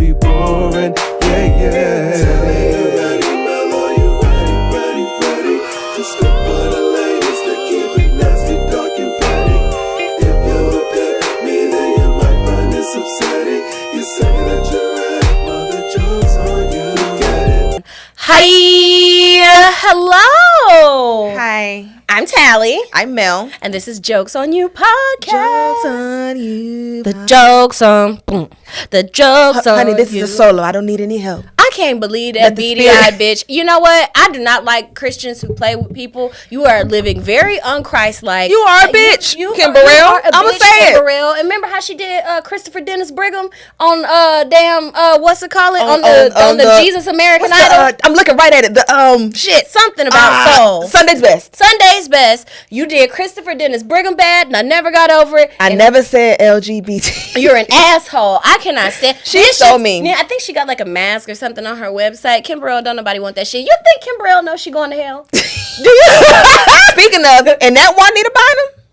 be boring. Yeah, yeah. Tell me you ready, Mellow, you ready. To speak for the ladies that keep it nasty, dark and petty. If you pick me, then you might find this upsetting. You say that you're ready, well the joke's on you. Get it? Hi, hello. Hi, I'm Talley, I'm Mel. and this is Jokes on You podcast. Jokes on you. The jokes on, boom. The jokes on Honey, this you. is a solo. I don't need any help. I can't believe that Let the beady-eyed spirit- bitch. You know what? I do not like Christians who play with people. You are living very un-Christ-like. You are a bitch, You Kim are- you Burrell. are a I'ma bitch, say Kim it. Burrell. And remember how she did Christopher Dennis Brigham on what's it called? On the Jesus American Idol. I'm looking right at it. The Shit, something about soul. Sunday's Best. Sunday's Best. You did Christopher Dennis Brigham bad, and I never got over it. I And never said LGBT. You're an asshole. I cannot stand. She's This so shit- mean. Yeah, I think she got like a mask or something on her website. Kim Burrell, don't nobody want that shit. You think Kim Burrell knows she going to hell? Do you? Speaking of, and that Juanita Bynum.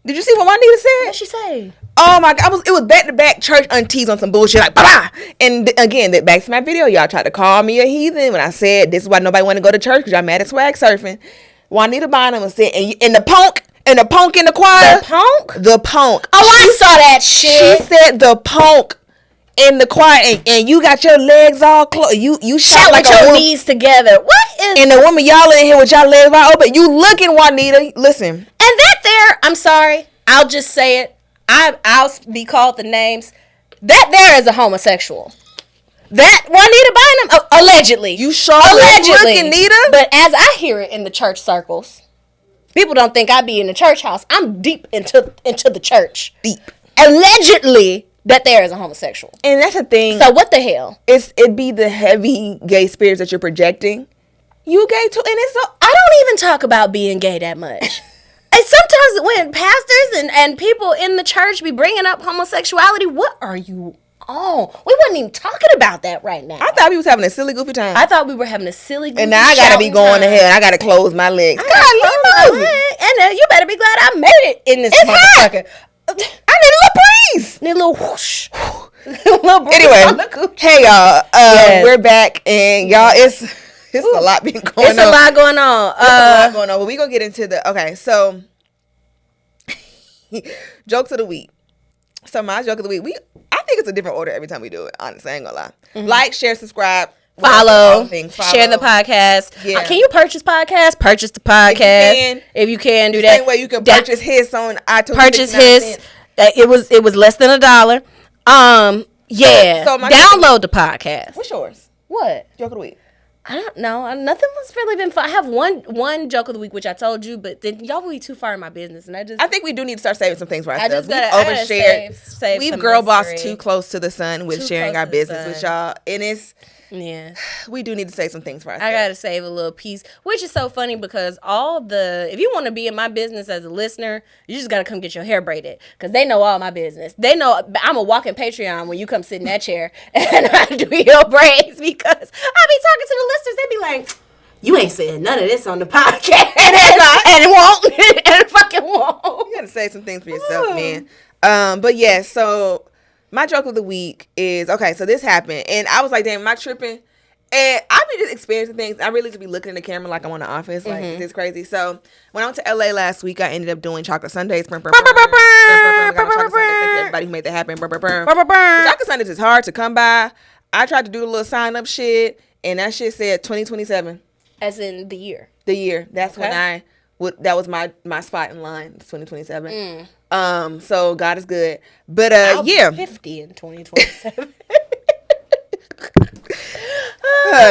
Did you see what Juanita said? What she say? Oh my God, it was back to back church aunties on some bullshit like blah. And again, back to my video, y'all tried to call me a heathen when I said this is why nobody want to go to church because y'all mad at swag surfing. Juanita Bynum said, and the punk in the choir. The punk? Oh, I saw that shit. She said the punk in the choir, and you got your legs all closed. You shout Shout like with a your woman. knees together. What is? And the woman y'all in here with y'all legs wide open. You looking, Juanita? Listen. And that there, I'm sorry, I'll just say it. I'll be called the names. That there is a homosexual. That Juanita Bynum, allegedly. You sure allegedly. looking, Nita? But as I hear it in the church circles, people don't think I be in the church house. I'm deep into the church. Deep. Allegedly, that there is a homosexual. And that's the thing. So what the hell? It'd be the heavy gay spirits that you're projecting. You gay too, and it's so. I don't even talk about being gay that much. And sometimes when pastors and people in the church be bringing up homosexuality, what are you on? We wasn't even talking about that right now. I thought we was having a silly goofy time. I thought we were having a silly goofy and now I gotta be shouting going to time. hell. And I gotta close my legs. I gotta close my leg. And you better be glad I made it in this motherfucker. I need a little breeze. Need a little whoosh. Little breeze Anyway, on the coochie. hey y'all, Yes. we're back, and y'all, it's a lot being going on. It's a lot going on. It's a lot going on. But we gonna get into so jokes of the week. So my joke of the week, I think it's a different order every time we do it. Honestly, I ain't gonna lie. Mm-hmm. Like, share, subscribe, Follow, follow. share the podcast. Yeah. Can you purchase podcasts? Purchase the podcast. If you can, do that. Same way you can purchase his on iTunes. Purchase 59 his. cents. It was less than $1. Yeah. So my- download the podcast. What's yours? What? Joke of the week. I don't know. Nothing was really been fun. I have one joke of the week, which I told you, but then y'all will be too far in my business, and I think we do need to start saving some things for I ourselves. just gotta We've overshared. save We've some girl bossed mystery. too close to the sun with Too sharing close our to the business with sun. y'all, and Yeah. we do need to save some things for ourselves. I gotta save a little piece, which is so funny because if you want to be in my business as a listener, you just gotta come get your hair braided because they know all my business. They know I'm a walking Patreon when you come sit in that chair and I do your braids because I be talking to the listeners. They be like, "You ain't saying none of this on the podcast," and it won't, and it fucking won't. You gotta save some things for yourself, man. But yeah, so my joke of the week is so this happened, and I was like, damn, am I tripping? And I be just experiencing things. I really just be looking in the camera like I'm on The Office, like this is crazy. So when I went to LA last week, I ended up doing chocolate sundaes. Got my chocolate sundaes. Thank you everybody who made that happen. Chocolate sundaes is hard to come by. I tried to do a little sign up shit, and that shit said 2027. As in the year. The year. That's when Okay. that was my spot in line, 2027. So God is good. But I'll yeah. be 50 in 2027.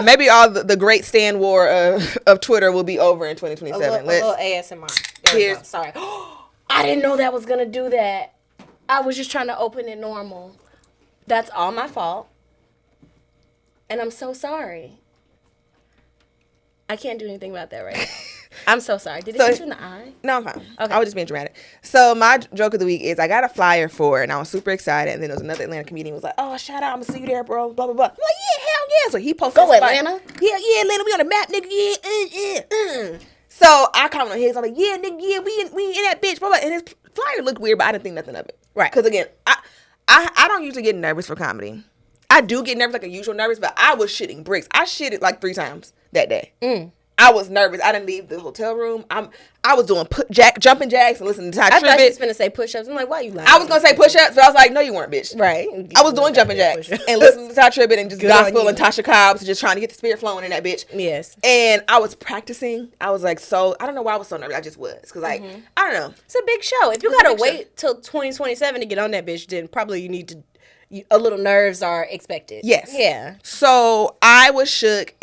Maybe all the great stand war of Twitter will be over in 2027. A little ASMR. There we go. Sorry. I didn't know that was going to do that. I was just trying to open it normal. That's all my fault. And I'm so sorry. I can't do anything about that right now. I'm so sorry. Did it hit you in the eye? No, I'm fine. Okay. I was just being dramatic. So my joke of the week is I got a flyer for it, and I was super excited. And then there was another Atlanta comedian who was like, "Oh, shout out, I'm gonna see you there, bro." Blah blah blah. I'm like, yeah, hell yeah. So he posted. Go Atlanta? Yeah, Atlanta. We on the map, nigga. Yeah. So I comment on his. I'm like, yeah, nigga, yeah, we in that bitch. Blah blah. And his flyer looked weird, but I didn't think nothing of it. Right. Because again, I don't usually get nervous for comedy. I do get nervous, like a usual nervous, but I was shitting bricks. I shitted like 3 times that day. I was nervous. I didn't leave the hotel room. I was doing jumping jacks and listening to Ty Tribbett. I thought you was finna say push-ups. I'm like, why you lying? I was gonna say push-ups, but I was like, no, you weren't, bitch. Right. I was doing jumping jacks and listening to Ty Tribbett and just Good gospel on and Tasha Cobbs, just trying to get the spirit flowing in that bitch. Yes. And I was practicing. I was like, I don't know why I was so nervous. I just was. Because, like, I don't know. It's a big show. If you gotta wait till 2027 to get on that bitch, then probably you need to, a little nerves are expected. Yes. Yeah. So I was shook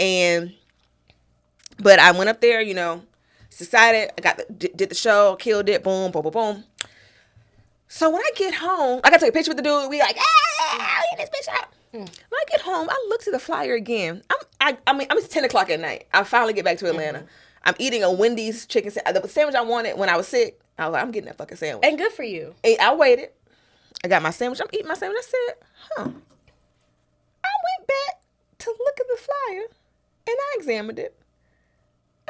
but I went up there, decided, did the show, killed it, boom, boom, boom, boom. So when I get home, I got to take a picture with the dude. We like, get this bitch out. When I get home, I look to the flyer again. It's 10 o'clock at night. I finally get back to Atlanta. I'm eating a Wendy's chicken sandwich. The sandwich I wanted when I was sick. I was like, I'm getting that fucking sandwich. And good for you. I waited. I got my sandwich. I'm eating my sandwich. I said, I went back to look at the flyer and I examined it.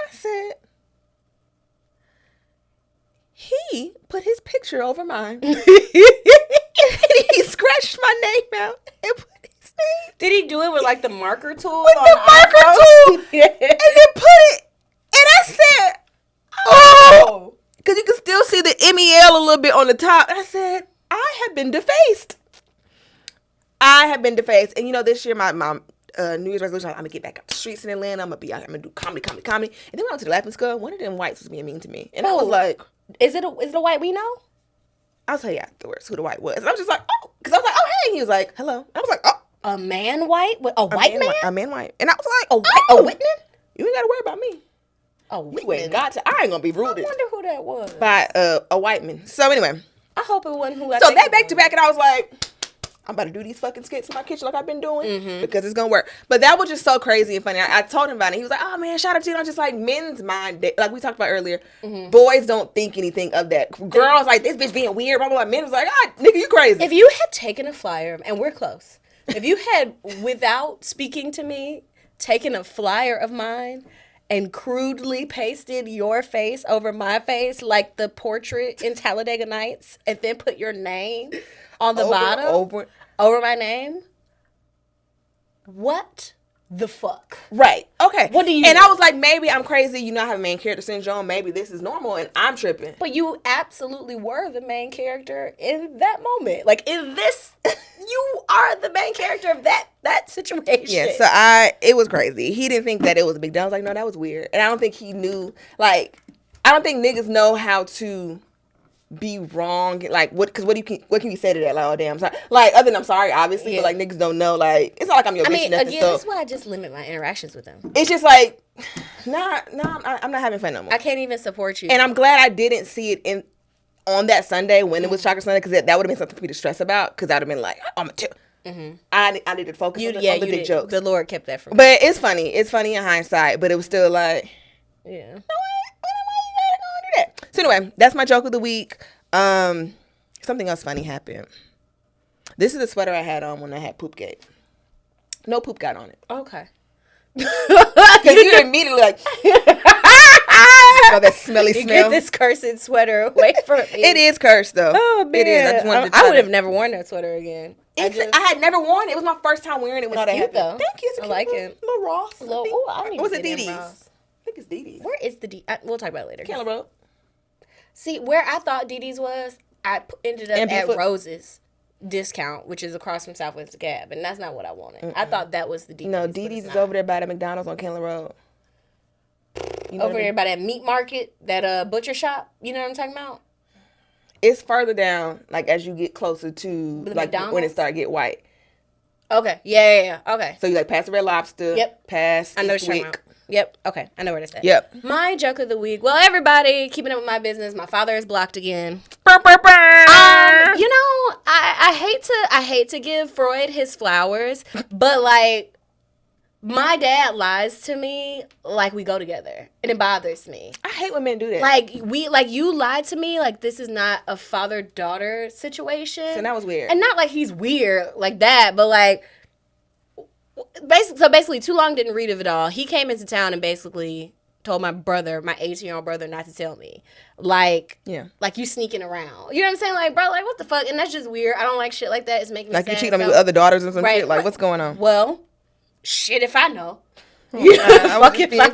I said, he put his picture over mine. And he scratched my name out and put his name. Did he do it with like the marker tool? With the marker tool. And then put it. And I said, oh. Because you can still see the MEL a little bit on the top. And I said, I have been defaced. And this year my New Year's resolution, I'm going to get back out the streets in Atlanta. I'm going to be out here. I'm going to do comedy. And then when I went to the Laughing Skull, one of them whites was being mean to me. And I was like, is it a white we know? I'll tell you afterwards who the white was. And I was just like, oh. Because I was like, oh, hey. And he was like, hello. I was like, oh. A man white? A white man? A man white. And I was like, a Whitman? You ain't got to worry about me. A You ain't got to. I ain't going to be rooted. I wonder who that was. By a white man. So anyway. I hope it wasn't who I So think that back to back, and I was like, I'm about to do these fucking skits in my kitchen like I've been doing because it's gonna work. But that was just so crazy and funny. I told him about it. He was like, oh man, shout out to you. And I was just like, men's mind, like we talked about earlier, boys don't think anything of that. Girls like, this bitch being weird, blah, blah, blah. Men was like, ah, nigga, you crazy. If you had taken a flyer, and we're close, if you had, without speaking to me, taken a flyer of mine and crudely pasted your face over my face like the portrait in Talladega Nights and then put your name on the bottom over my name, what the fuck? Right. Okay. What do you And do? I was like, maybe I'm crazy. I have main character syndrome. Maybe this is normal and I'm tripping. But you absolutely were the main character in that moment. Like in this, you are the main character of that situation. Yeah, so it was crazy. He didn't think that it was a big deal. I was like, no, that was weird. And I don't think he knew, like, I don't think niggas know how to be wrong. Like, what can you say to that? Like, oh, damn, I'm sorry. Like, other than I'm sorry, obviously, but like, niggas don't know, like, it's not like I'm your bitch. Again, this is why I just limit my interactions with them. It's just like, I'm not having fun no more. I can't even support you. And I'm glad I didn't see it on that Sunday when it was Chocolate Sunday, because that would have been something for me to stress about, because I would have been like, I'm a tip. I needed to focus on the big jokes. The Lord kept that from me. But it's funny. It's funny in hindsight, but it was still like, yeah. Do that. So anyway, that's my joke of the week. Something else funny happened. This is the sweater I had on when I had poop gate. No poop got on it. Okay. Because you immediately like, that smelly smell. Get this cursed sweater away from me. It is cursed though. Oh man, it is. I would have never worn that sweater again. I had never worn it. It was my first time wearing it when all that cute happened. though. Thank you. It's I like it. Little Ross. I need was to it get Dee in Dee's? Ross. I think it's Dee Dee's. Where is the D? We'll talk about it later. Candler Road. See, where I thought Dee Dee's was, I ended up at Rose's discount, which is across from Southwest Gab, and that's not what I wanted. I thought that was the Dee Dee's. No, Dee Dee's is over there by the McDonald's on Candler Road. You know over there by that meat market, that butcher shop. You know what I'm talking about? It's further down, like as you get closer to The like McDonald's? when it start get white. Okay. Yeah. Okay. So you like past the Red Lobster. Yep. Past I know what East you're talking Wick. about. Yep. Okay. I know where that's at. Yep. My joke of the week. Well, everybody, keeping up with my business. My father is blocked again. I hate to give Freud his flowers, but like my dad lies to me like we go together, and it bothers me. I hate when men do that. Like you lied to me like this is not a father-daughter situation. So that was weird. And not like he's weird like that, but like basically too long didn't read of it all. He came into town and basically told my brother, my 18-year-old brother, not to tell me. Like, like you sneaking around. You know what I'm saying? Like, bro, like, what the fuck? And that's just weird. I don't like shit like that. It's making me Like, sad. you cheat on me with other daughters and some Right. shit? Like, what's going on? Well, shit if I know. Fuck if I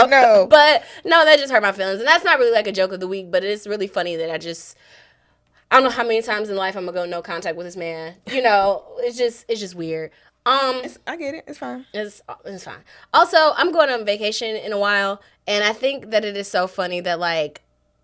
know. No. But, no, that just hurt my feelings. And that's not really, like, a joke of the week, but it's really funny that I don't know how many times in life I'm going to go no contact with this man. You know, it's just weird. I get it. It's fine. It's fine. Also, I'm going on vacation in a while, and I think that it is so funny that, like,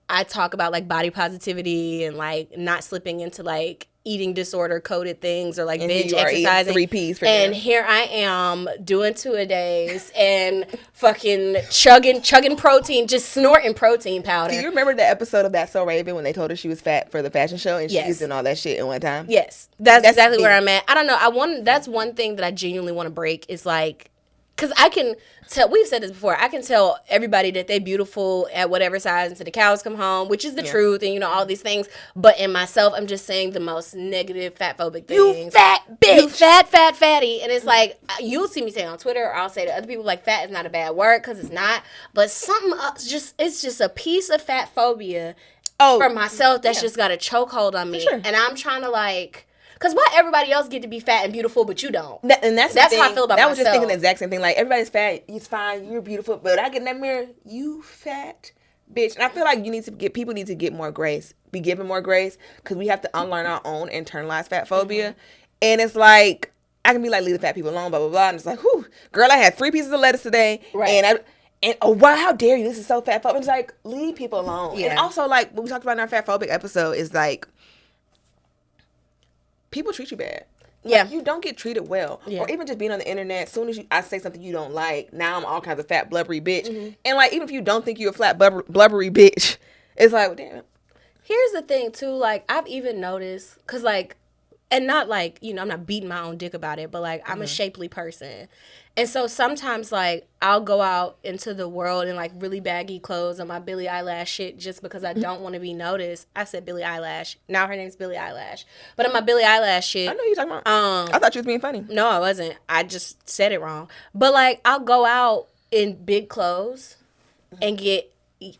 I talk about, like, body positivity and, like, not slipping into, like, eating disorder coded things or, like, And binge you are eating exercising. 3 Ps for and dinner. here I am doing 2-a-days and fucking chugging protein, just snorting protein powder. Do you remember the episode of That's So Raven when they told her she was fat for the fashion show and she Yes. was doing all that shit in one time? Yes, that's exactly me. where I'm at. I don't know. That's one thing that I genuinely want to break is like, because I can tell, we've said this before, I can tell everybody that they beautiful at whatever size until the cows come home, which is the truth, and, you know, all these things. But in myself, I'm just saying the most negative, fat-phobic things. You fat bitch. You fat fatty. And it's like, you'll see me say it on Twitter, or I'll say to other people, like, fat is not a bad word, because it's not. But something else, it's just a piece of fat phobia for myself that's just got a chokehold on me. Sure. And I'm trying to, like... Because why everybody else get to be fat and beautiful, but you don't? And that's how the I thing. feel about that was myself. just thinking the exact same thing. Like, everybody's fat. He's fine. You're beautiful. But I get in that mirror. You fat bitch. And I feel like people need to get more grace. Be given more grace. Because we have to unlearn our own internalized fat phobia. Mm-hmm. And it's like, I can be like, leave the fat people alone, blah, blah, blah. And it's like, whew, girl, I had 3 pieces of lettuce today. Right. And oh, wow, how dare you? This is so fat phobic. It's like, leave people alone. Yeah. And also, like, what we talked about in our fat phobic episode is like, people treat you bad. Yeah. Like, you don't get treated well. Yeah. Or even just being on the internet, as soon as I say something you don't like, now I'm all kinds of fat, blubbery bitch. Mm-hmm. And, like, even if you don't think you're a flat, blubbery bitch, it's like, well, damn. Here's the thing, too. Like, I've even noticed, because, like, and not, like, you know, I'm not beating my own dick about it, but, like, I'm a shapely person. And so sometimes, like, I'll go out into the world in, like, really baggy clothes and my Billie Eyelash shit just because I don't want to be noticed. I said Billie Eyelash. Now her name's Billie Eyelash. But in my Billie Eyelash shit. I know you're talking about. I thought you was being funny. No, I wasn't. I just said it wrong. But, like, I'll go out in big clothes and get...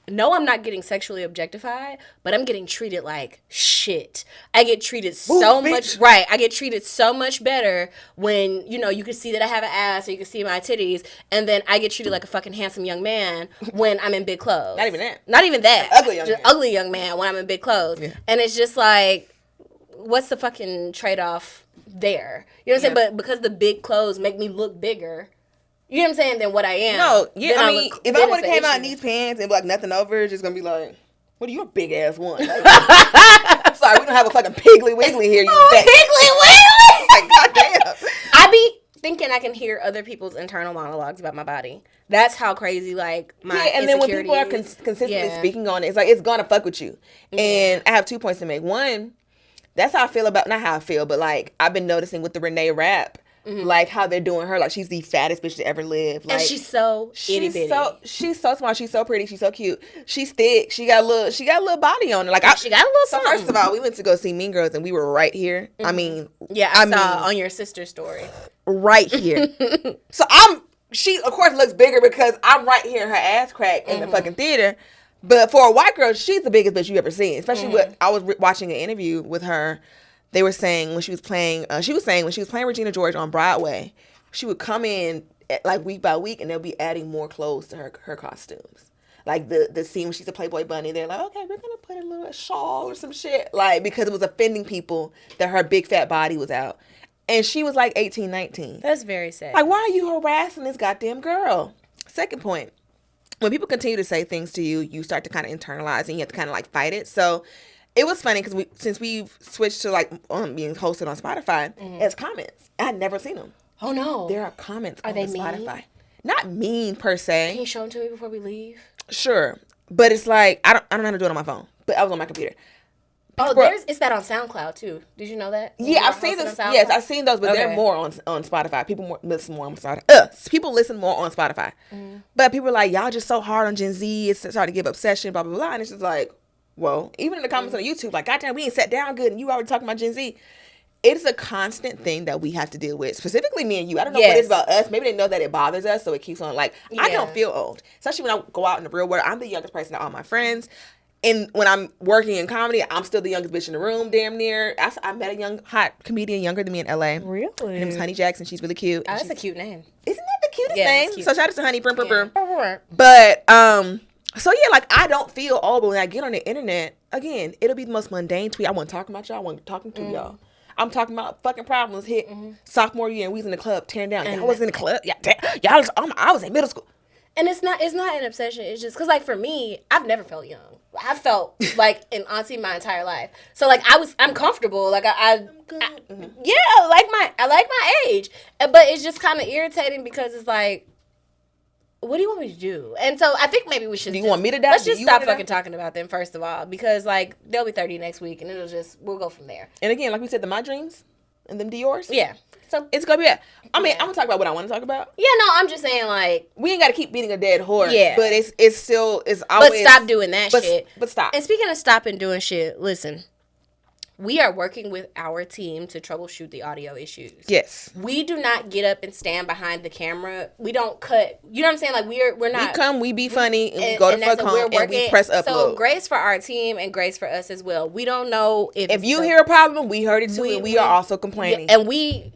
No, I'm not getting sexually objectified, but I'm getting treated like shit. I get treated so much... Right. I get treated so much better when, you know, you can see that I have an ass or you can see my titties, and then I get treated like a fucking handsome young man when I'm in big clothes. Not even that. Not even that. Ugly young Just man. ugly young man when I'm in big clothes. Yeah. And it's just like, what's the fucking trade-off there? You know what I'm saying? But because the big clothes make me look bigger... You know what I'm saying? Than what I am. No, yeah, then I mean, look- if then I it's would have an came out in issue. these pants and like nothing over, it's just gonna be like, what are you, a big ass one? Like, sorry, we don't have a fucking Piggly Wiggly here, you fat. Piggly Wiggly! Like, goddamn. I be thinking I can hear other people's internal monologues about my body. That's how crazy, like, my And then when insecurity people are is. consistently Yeah. speaking on it, it's like, it's gonna fuck with you. And I have 2 points to make. One, that's how I feel about, not how I feel, but like, I've been noticing with the Renee Rapp, like how they're doing her, like like she's the fattest bitch to ever live. Like, And she's so itty bitty. she's so smart, she's so pretty, she's so cute, she's thick, she got a little body on her. Like, She got a little so something. first of all, we went to go see Mean Girls and we were right here. I mean, Yeah, I saw on your sister's story. right here. So she of course looks bigger because I'm right here in her ass crack in the fucking theater. But for a white girl, she's the biggest bitch you ever seen. Especially I was watching an interview with her. They were saying when she was playing Regina George on Broadway, she would come in like week by week and they'll be adding more clothes to her costumes. Like the scene when she's a Playboy bunny, they're like, okay, we're gonna put a little shawl or some shit. Like, because it was offending people that her big fat body was out. And she was like 18, 19. That's very sad. Like, why are you harassing this goddamn girl? Second point, when people continue to say things to you, you start to kind of internalize and you have to kind of like fight it. So it was funny because since we've switched to like being hosted on Spotify, it's comments. I had never seen them. Oh, no. There are comments on they Spotify. mean? Not mean per Can se. you show them to me before we leave? Sure. But it's like, I don't know how to do it on my phone. But I was on my computer. Oh, Bro- it's that on SoundCloud, too. Did you know that? Yeah, You I've are seen hosted this. on Yes, SoundCloud? I've seen those, but they're Okay. more on Spotify. People listen more on Spotify. People listen more on Spotify. But people are like, y'all just so hard on Gen Z. It's starting to give obsession, blah, blah, blah. And it's just like, well, even in the comments on YouTube, like, goddamn, we ain't sat down good and you already talking about Gen Z. it's a constant thing that we have to deal with, specifically me and you. I don't know what it's about us. Maybe they know that it bothers us, so it keeps on. Like, I don't feel old, especially when I go out in the real world. I'm the youngest person of all my friends. And when I'm working in comedy, I'm still the youngest bitch in the room, damn near. I met a young, hot comedian younger than me in LA. Really? Her name's Honey Jackson. She's really cute. Oh, that's a cute name. Isn't that the cutest Yeah, name? it's cute. So shout out to Honey. Brum, brum, brum. Yeah. But, so yeah, like, I don't feel old, but when I get on the internet, again, it'll be the most mundane tweet. I wasn't talking about y'all. I wasn't talking to y'all. I'm talking about fucking problems hit sophomore year, and we was in the club tearing down. Y'all was in the club. Yeah, y'all was, I was in middle school. And it's not an obsession. It's just because, like, for me, I've never felt young. I felt like an auntie my entire life. So, like, I'm comfortable. Like, I like my age. But it's just kind of irritating because it's like, what do you want me to do? And so I think maybe we should. Do you want me to die? Let's just stop fucking talking about them, first of all, because, like, they'll be 30 next week, and we'll go from there. And again, like we said, my dreams and them Dior's. Yeah. So it's gonna be that. I mean, I'm gonna talk about what I want to talk about. Yeah, no, I'm just saying, like, we ain't gotta keep beating a dead horse. Yeah. But it's always. But stop doing that shit. But stop. And speaking of stopping doing shit, listen. We are working with our team to troubleshoot the audio issues. Yes. We do not get up and stand behind the camera. We don't cut. You know what I'm saying? Like, we're not. We come, we be funny, and we go to fuck home, and we press upload. So grace for our team and grace for us as well. We don't know if you hear a problem, we heard it too, and we are also complaining. Yeah, and we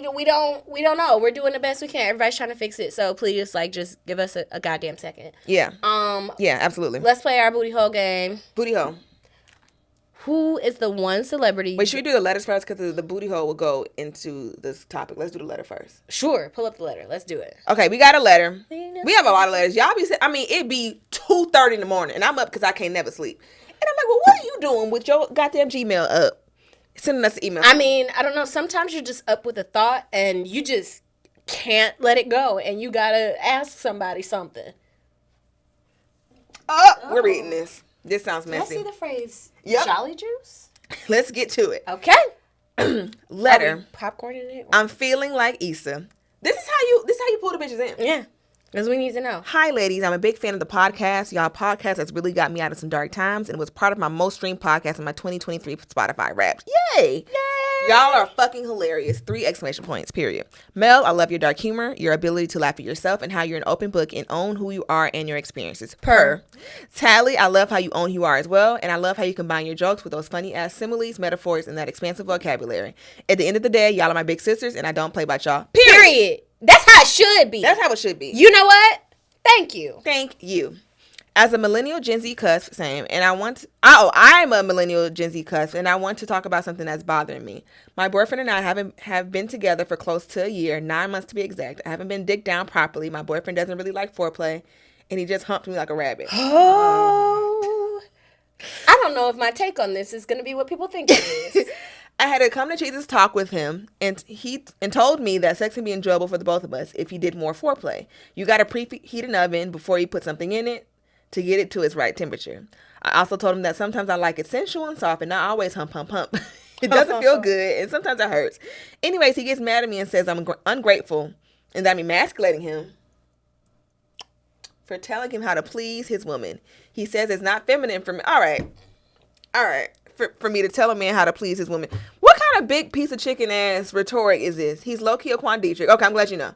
don't know. We're doing the best we can. Everybody's trying to fix it. So please, like, just give us a goddamn second. Yeah. Yeah, absolutely. Let's play our booty hole game. Booty hole. Who is the one celebrity? Wait, should we do the letters first? Because the booty hole will go into this topic. Let's do the letter first. Sure. Pull up the letter. Let's do it. Okay, we got a letter. We have a lot of letters. Y'all be saying, I mean, it'd be 2:30 in the morning, and I'm up because I can't never sleep. And I'm like, well, what are you doing with your goddamn Gmail up? Sending us an email. I mean, I don't know. Sometimes you're just up with a thought, and you just can't let it go, and you got to ask somebody something. Oh, we're reading this. This sounds messy. Let's see the phrase Yep. Jolly Juice. Let's get to it. Okay. Letter. Popcorning it. I'm feeling like Issa. This is how you pull the bitches in. Yeah. That's what we need to know. Hi, ladies. I'm a big fan of the podcast. Y'all podcast has really got me out of some dark times and was part of my most streamed podcast in my 2023 Spotify Wrapped. Yay! Y'all are fucking hilarious. 3 exclamation points, period. Mel, I love your dark humor, your ability to laugh at yourself, and how you're an open book and own who you are and your experiences. Per. Talley, I love how you own who you are as well, and I love how you combine your jokes with those funny-ass similes, metaphors, and that expansive vocabulary. At the end of the day, y'all are my big sisters, and I don't play about y'all. Period. That's how it should be. That's how it should be. You know what? Thank you. Thank you. As a millennial Gen Z cusp, same, and I'm a millennial Gen Z cusp, and I want to talk about something that's bothering me. My boyfriend and I have been together for close to a year, 9 months to be exact. I haven't been dicked down properly. My boyfriend doesn't really like foreplay, and he just humped me like a rabbit. Oh. I don't know if my take on this is going to be what people think it is. I had a come to Jesus talk with him, and he told me that sex can be enjoyable for the both of us if he did more foreplay. You got to preheat an oven before you put something in it to get it to its right temperature. I also told him that sometimes I like it sensual and soft and not always hump, hump, hump. It doesn't feel good, and sometimes it hurts. Anyways, he gets mad at me and says I'm ungrateful and that I'm emasculating him for telling him how to please his woman. He says it's not feminine for me. All right. For me to tell a man how to please his woman. What kind of big piece of chicken ass rhetoric is this? He's low-key a Quandric. Okay, I'm glad you know.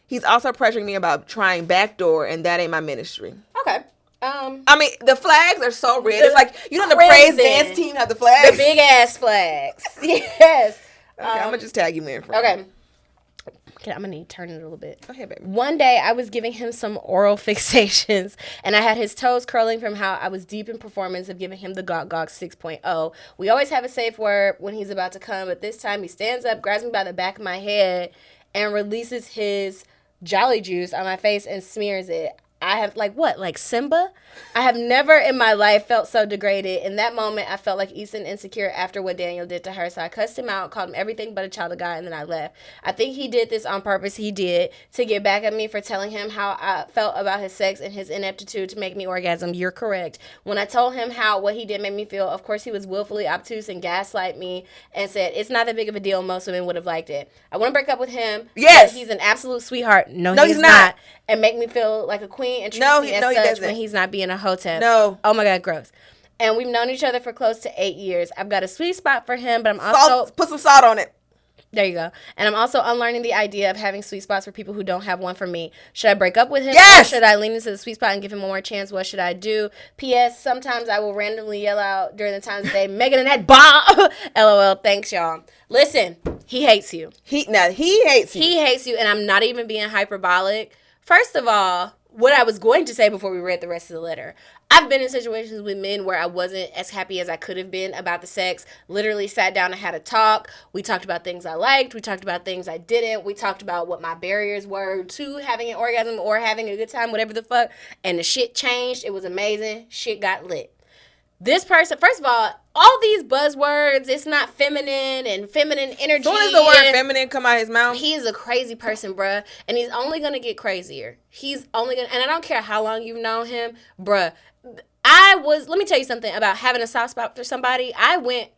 He's also pressuring me about trying backdoor, and that ain't my ministry. Okay. I mean, the flags are so red. It's like, you know, the praise dance team have the flags. The big ass flags. Yes. Okay, I'm gonna just tag you in. Okay. I'm gonna need to turn it a little bit. Go ahead, baby. One day I was giving him some oral fixations, and I had his toes curling from how I was deep in performance of giving him the Gawk 6.0. We always have a safe word when he's about to come, but this time he stands up, grabs me by the back of my head, and releases his Jolly Juice on my face and smears it. I have, like Simba? I have never in my life felt so degraded. In that moment, I felt like Issa and insecure after what Daniel did to her. So I cussed him out, called him everything but a child of God, and then I left. I think he did this on purpose. He did, to get back at me for telling him how I felt about his sex and his ineptitude to make me orgasm. You're correct. When I told him what he did make me feel, of course he was willfully obtuse and gaslight me and said, it's not that big of a deal. Most women would have liked it. I want to break up with him. Yes. He's an absolute sweetheart. No, he's not. And make me feel like a queen and treat me as such when he's not being a hotep. No. Oh my God, gross. And we've known each other for close to 8 years. I've got a sweet spot for him, but I'm also... Put some salt on it. There you go. And I'm also unlearning the idea of having sweet spots for people who don't have one for me. Should I break up with him? Yes! Or should I lean into the sweet spot and give him one more chance? What should I do? P.S. Sometimes I will randomly yell out during the times of the day, Megan and that Bob. LOL. Thanks, y'all. Listen, he hates you. He hates you. He hates you, and I'm not even being hyperbolic. First of all, what I was going to say before we read the rest of the letter, I've been in situations with men where I wasn't as happy as I could have been about the sex. Literally sat down and had a talk. We talked about things I liked. We talked about things I didn't. We talked about what my barriers were to having an orgasm or having a good time, whatever the fuck. And the shit changed. It was amazing. Shit got lit. This person, first of all these buzzwords, it's not feminine and feminine energy. As soon as the word feminine come out his mouth. He is a crazy person, bruh. And he's only going to get crazier. And I don't care how long you've known him, bruh. Let me tell you something about having a soft spot for somebody. I went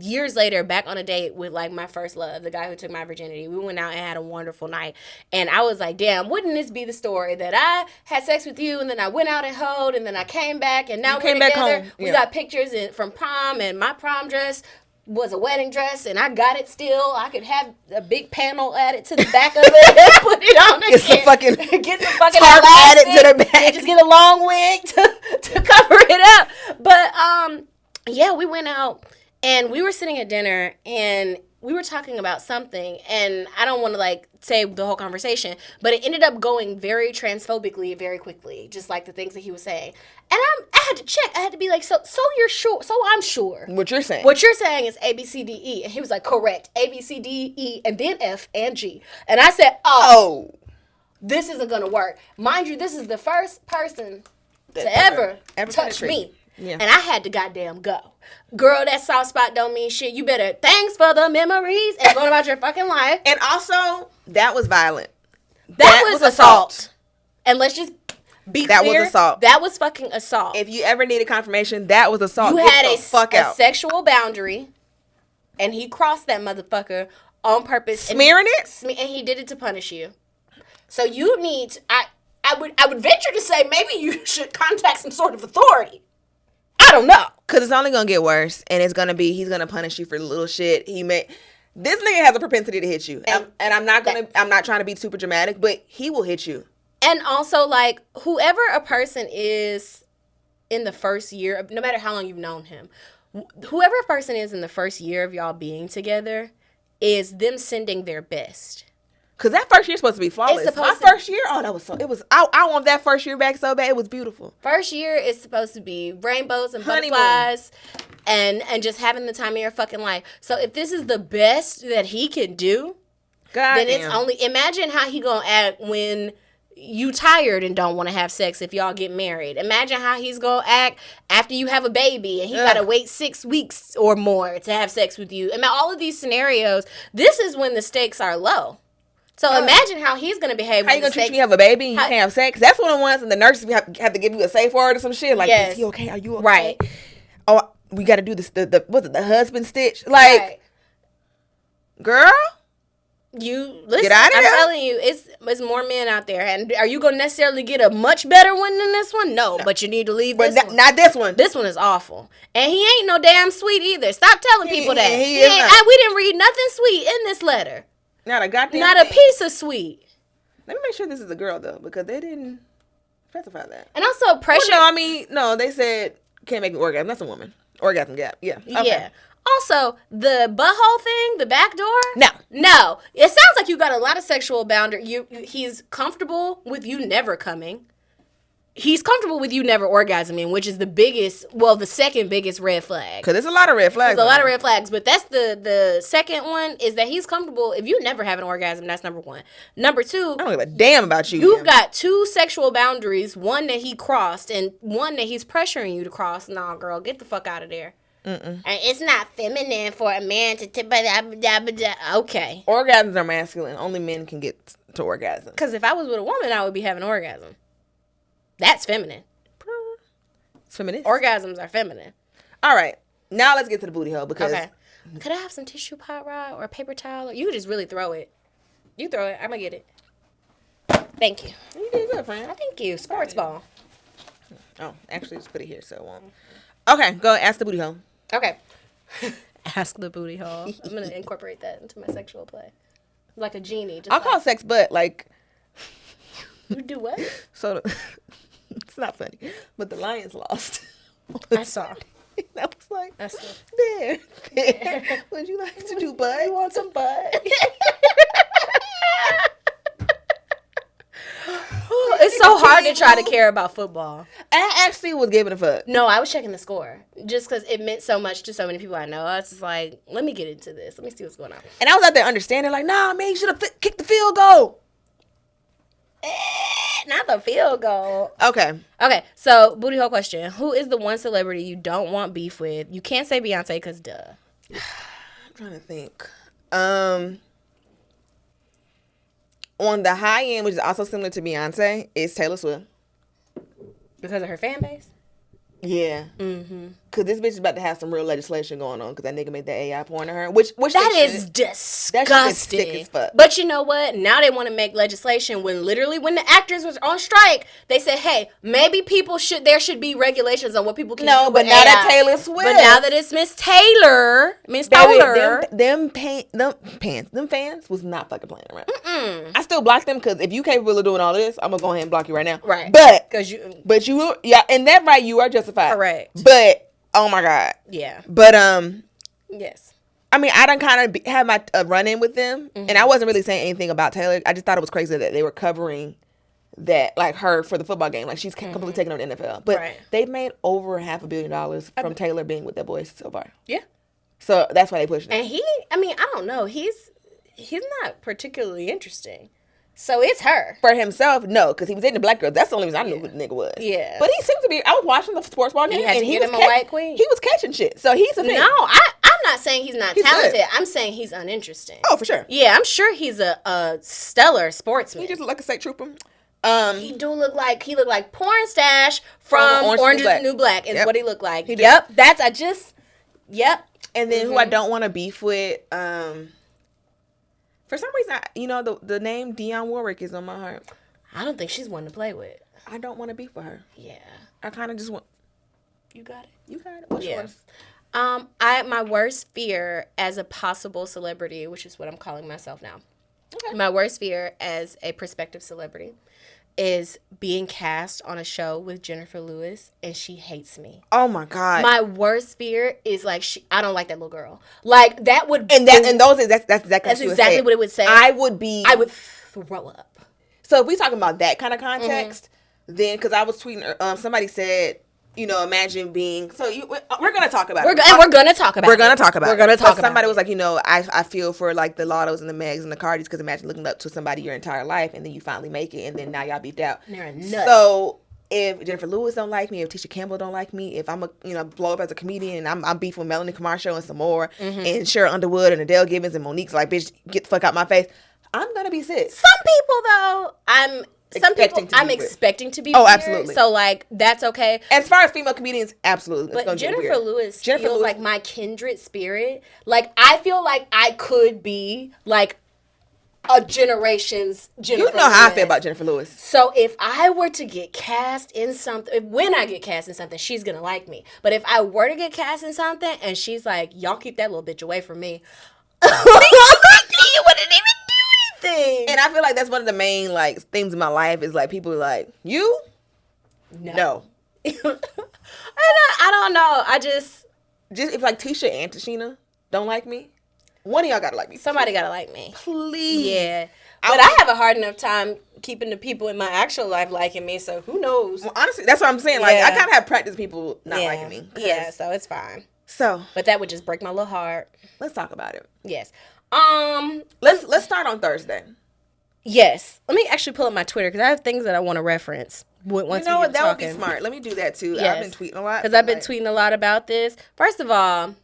years later back on a date with like my first love, the guy who took my virginity. We went out and had a wonderful night. And I was like, damn, wouldn't this be the story that I had sex with you and then I went out and hoed and then I came back and now we're together. We got pictures from prom, and my prom dress was a wedding dress and I got it still. I could have a big panel added to the back of it and put it on again. Get some fucking tarp added to the back. And just get a long wig to cover it up. But yeah, we went out. And we were sitting at dinner, and we were talking about something, and I don't want to, like, say the whole conversation, but it ended up going very transphobically very quickly, just like the things that he was saying. And I had to check. I had to be like, so you're sure? So I'm sure. What you're saying. What you're saying is A, B, C, D, E. And he was like, correct. A, B, C, D, E, and then F and G. And I said, oh. This isn't going to work. Mind you, this is the first person to ever touch me. Yeah. And I had to goddamn go. Girl, that soft spot don't mean shit. You better thanks for the memories and going about your fucking life. And also, that was violent. That was assault. And let's just be clear. That was assault. That was fucking assault. If you ever needed confirmation, that was assault. You had a sexual boundary, and he crossed that motherfucker on purpose. Smearing it? And he did it to punish you. So you need... I would venture to say maybe you should contact some sort of authority. I don't know. Because it's only going to get worse. And it's going to be, he's going to punish you for little shit. This nigga has a propensity to hit you. And I'm not trying to be super dramatic, but he will hit you. And also, like, whoever a person is in the first year, no matter how long you've known him, whoever a person is in the first year of y'all being together is them sending their best. Because that first year's supposed to be flawless. First year, I want that first year back so bad. It was beautiful. First year is supposed to be rainbows and butterflies and just having the time of your fucking life. So if this is the best that he can do, then it's only... Imagine how he gonna act when you tired and don't want to have sex if y'all get married. Imagine how he's gonna act after you have a baby and he gotta wait 6 weeks or more to have sex with you. And all of these scenarios, this is when the stakes are low. So imagine how he's going to behave. How you going to treat me? You have a baby and you can't have sex? That's one of the ones, and the nurses have to give you a safe word or some shit. Like, is he okay? Are you okay? Right. Oh, we got to do this. The husband stitch? Like, girl, you listen. Get out of I'm there. telling you, it's more men out there. And are you going to necessarily get a much better one than this one? No, but you need to leave this one. Not this one. This one is awful. And he ain't no damn sweet either. Stop telling people that. We didn't read nothing sweet in this letter. Not a goddamn Not a piece of sweet. Let me make sure this is a girl, though, because they didn't specify that. And also pressure. No, they said can't make me orgasm. That's a woman. Orgasm gap. Yeah. Okay. Yeah. Also, the butthole thing, the back door. No. It sounds like you got a lot of sexual boundary. He's comfortable with you never coming. He's comfortable with you never orgasming, which is the second biggest red flag. Because there's a lot of red flags. There's a lot of red flags, but that's the second one is that he's comfortable. If you never have an orgasm, that's number one. Number two, I don't give a damn about you. You've got two sexual boundaries, one that he crossed and one that he's pressuring you to cross. Nah, girl, get the fuck out of there. And it's not feminine for a man to okay. Orgasms are masculine. Only men can get to orgasm. Because if I was with a woman, I would be having an orgasm. That's feminine. It's feminist. Orgasms are feminine. All right. Now let's get to the booty hole because... Okay. Could I have some tissue pot rod or a paper towel? Or you could just really throw it. You throw it. I'm going to get it. Thank you. You did good, friend. Thank you. Sports ball. Oh, actually, just put it here so it won't. Okay, go ask the booty hole. Okay. Ask the booty hole. I'm going to incorporate that into my sexual play. Like a genie. Just I'll call it sex butt, like. You do what? So, it's not funny. But the Lions lost. I saw. That was like, I saw. there. Would you like to do butt? You want some butt? It's so hard to try to care about football. I actually was giving a fuck. No, I was checking the score just because it meant so much to so many people I know. I was just like, let me get into this. Let me see what's going on. And I was out there understanding, like, nah, man, you should have kicked the field goal. Not the field goal. Okay. Okay, so booty hole question. Who is the one celebrity you don't want beef with? You can't say Beyonce because duh. I'm trying to think. On the high end, which is also similar to Beyonce, is Taylor Swift. Because of her fan base? Yeah. Mm-hmm. Because this bitch is about to have some real legislation going on because that nigga made that AI porn to her. Which That they is should. disgusting. That shit is sick as fuck. But you know what? Now they want to make legislation when the actors was on strike, they said, hey, maybe there should be regulations on what people can do. No, but with now AI. that Taylor Swift. But now that it's Miss Taylor, them fans was not fucking playing around. I still blocked them because if you capable of doing all this, I'm gonna go ahead and block you right now. Right. But you and that right, you are justified. Correct. But oh my god. Yeah. But Yes. I mean, I done kind of had my run in with them, and I wasn't really saying anything about Taylor. I just thought it was crazy that they were covering that, like, her for the football game. Like, she's completely taking on the NFL. But they've made over $500 million from Taylor being with their boys so far. Yeah. So that's why they pushed it. And I don't know. He's not particularly interesting. So it's her. For himself, no, because he was dating a black girl. That's the only reason I knew who the nigga was. Yeah. But he seems to be. I was watching the sports ball game, You had and to he get was him a white queen. He was catching shit. So he's a fan. No, I'm not saying he's not talented. good. I'm saying he's uninteresting. Oh, for sure. Yeah, I'm sure he's a stellar sportsman. He just looked like a state trooper. He looked like Porn Stash from Orange is the New Black is what he looked like. Yep. Yep. And then who I don't want to beef with, for some reason, the name Dionne Warwick is on my heart. I don't think she's one to play with. I don't want to beef with her. Yeah. I kind of just want. You got it. You got it. What's yours? My worst fear as a possible celebrity, which is what I'm calling myself now. Okay. My worst fear as a prospective celebrity is being cast on a show with Jennifer Lewis and she hates me. Oh my god. My worst fear is like I don't like that little girl. Like that would that's exactly what it would say. I would throw up. So if we talking about that kind of context, then because I was tweeting, somebody said, imagine being. So we're gonna talk about it. We're gonna talk about it. Somebody was like, I feel for like the Lottos and the Megs and the Cardis because imagine looking up to somebody your entire life and then you finally make it and then now y'all beefed out. They're a nut. So if Jennifer Lewis don't like me, if Tisha Campbell don't like me, if I'm blow up as a comedian and I'm beef with Melanie Camacho and some more, and Cheryl Underwood and Adele Gibbons and Monique's like, bitch, get the fuck out my face. I'm gonna be sick. Some people though, I'm expecting to be. Oh, weird, absolutely. So like that's okay. As far as female comedians, absolutely. But Jennifer Lewis feels like my kindred spirit. Like I feel like I could be like a generation's Jennifer Lewis. You know how I feel about Jennifer Lewis. So if I were to get cast in something, when I get cast in something, she's gonna like me. But if I were to get cast in something and she's like, y'all keep that little bitch away from me, you wouldn't even do anything. And I feel like that's one of the main like things in my life is like people are like, you? No. I don't know. I just if like Tisha and Tashina don't like me, one of y'all gotta like me. Somebody gotta like me. Please. Yeah. But I have a hard enough time keeping the people in my actual life liking me, so who knows? Well, honestly, that's what I'm saying. Like I kind of have practiced people not liking me. Yeah, so it's fine. So, but that would just break my little heart. Let's talk about it. Yes. Let's start on Thursday. Yes. Let me actually pull up my Twitter because I have things that I want to reference. Once that would be smart. Let me do that too. Yes. I've been tweeting a lot because I've been tweeting a lot about this. First of all,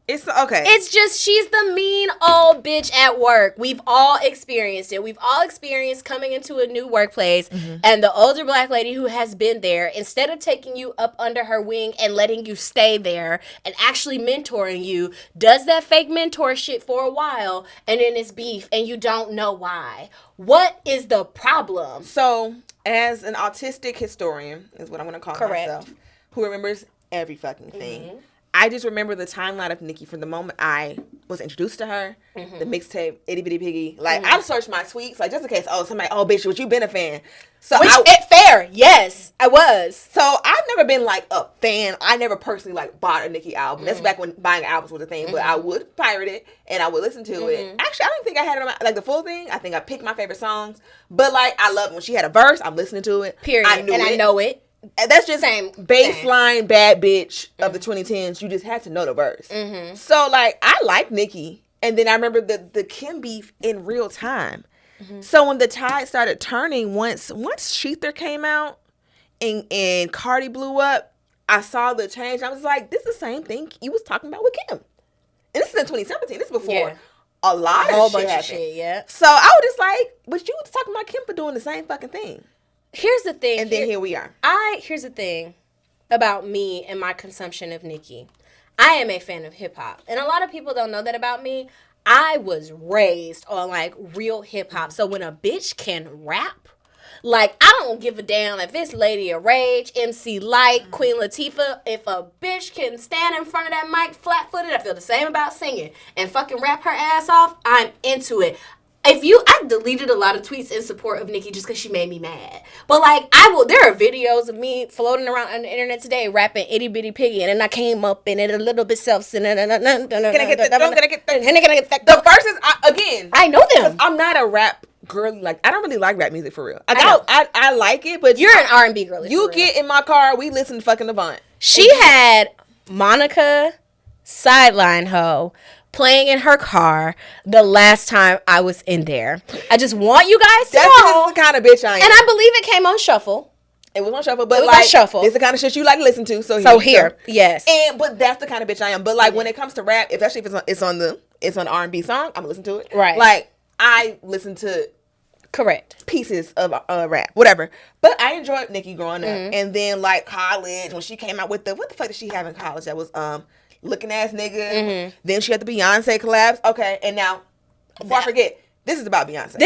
It's okay. It's just she's the mean old bitch at work. We've all experienced it. We've all experienced coming into a new workplace and the older black lady who has been there, instead of taking you up under her wing and letting you stay there and actually mentoring you, does that fake mentor shit for a while and then it's beef and you don't know why. What is the problem? So, as an autistic historian, is what I'm going to call myself, who remembers every fucking thing. I just remember the timeline of Nikki from the moment I was introduced to her, the mixtape, Itty Bitty Piggy. Like, I searched my tweets, like, just in case, somebody, bitch, what you been a fan? So Fair. Yes, I was. So, I've never been, like, a fan. I never personally, like, bought a Nikki album. That's back when buying albums was a thing. But I would pirate it, and I would listen to it. Actually, I don't think I had it on my, like, the full thing. I think I picked my favorite songs. But, like, I loved when she had a verse, I'm listening to it. Period. I know it. And that's just Same. baseline bad bitch of the 2010s. You just had to know the verse. So, like, I like Nicki. And then I remember the Kim beef in real time. So when the tide started turning, once Sheether came out and Cardi blew up, I saw the change. I was like, this is the same thing you was talking about with Kim. And this is in 2017. This is before a lot of shit happened. So I was just like, but you was talking about Kim for doing the same fucking thing. Here's the thing. And then here we are. Here's the thing about me and my consumption of Nicki. I am a fan of hip hop. And a lot of people don't know that about me. I was raised on like real hip hop. So when a bitch can rap, like, I don't give a damn if it's Lady of Rage, MC Light, Queen Latifah. If a bitch can stand in front of that mic flat-footed, I feel the same about singing, and fucking rap her ass off, I'm into it. I deleted a lot of tweets in support of Nicki just because she made me mad. But, like, there are videos of me floating around on the internet today rapping Itty Bitty Piggy, and then I came up in it a little bit self-centered. Can I get the verses, again. I know them. I'm not a rap girly. Like, I don't really like rap music for real. I like it, but you're an R&B girly. You get in my car, we listen to fucking Avant. She had Monica, Sideline Ho, playing in her car the last time I was in there. I just want you guys to know. That's the kind of bitch I am. And I believe it came on shuffle. It was on shuffle, but it's the kind of shit you like to listen to. So here, yes. But that's the kind of bitch I am. But like when it comes to rap, especially if it's on an R&B song, I'm gonna listen to it. Right. Like I listen to pieces of rap, whatever. But I enjoyed Nicki growing up, and then like college when she came out with what the fuck did she have in college? That was Looking Ass Nigga. Then she had the Beyonce collabs. Okay, and now before I forget, this is about Beyonce.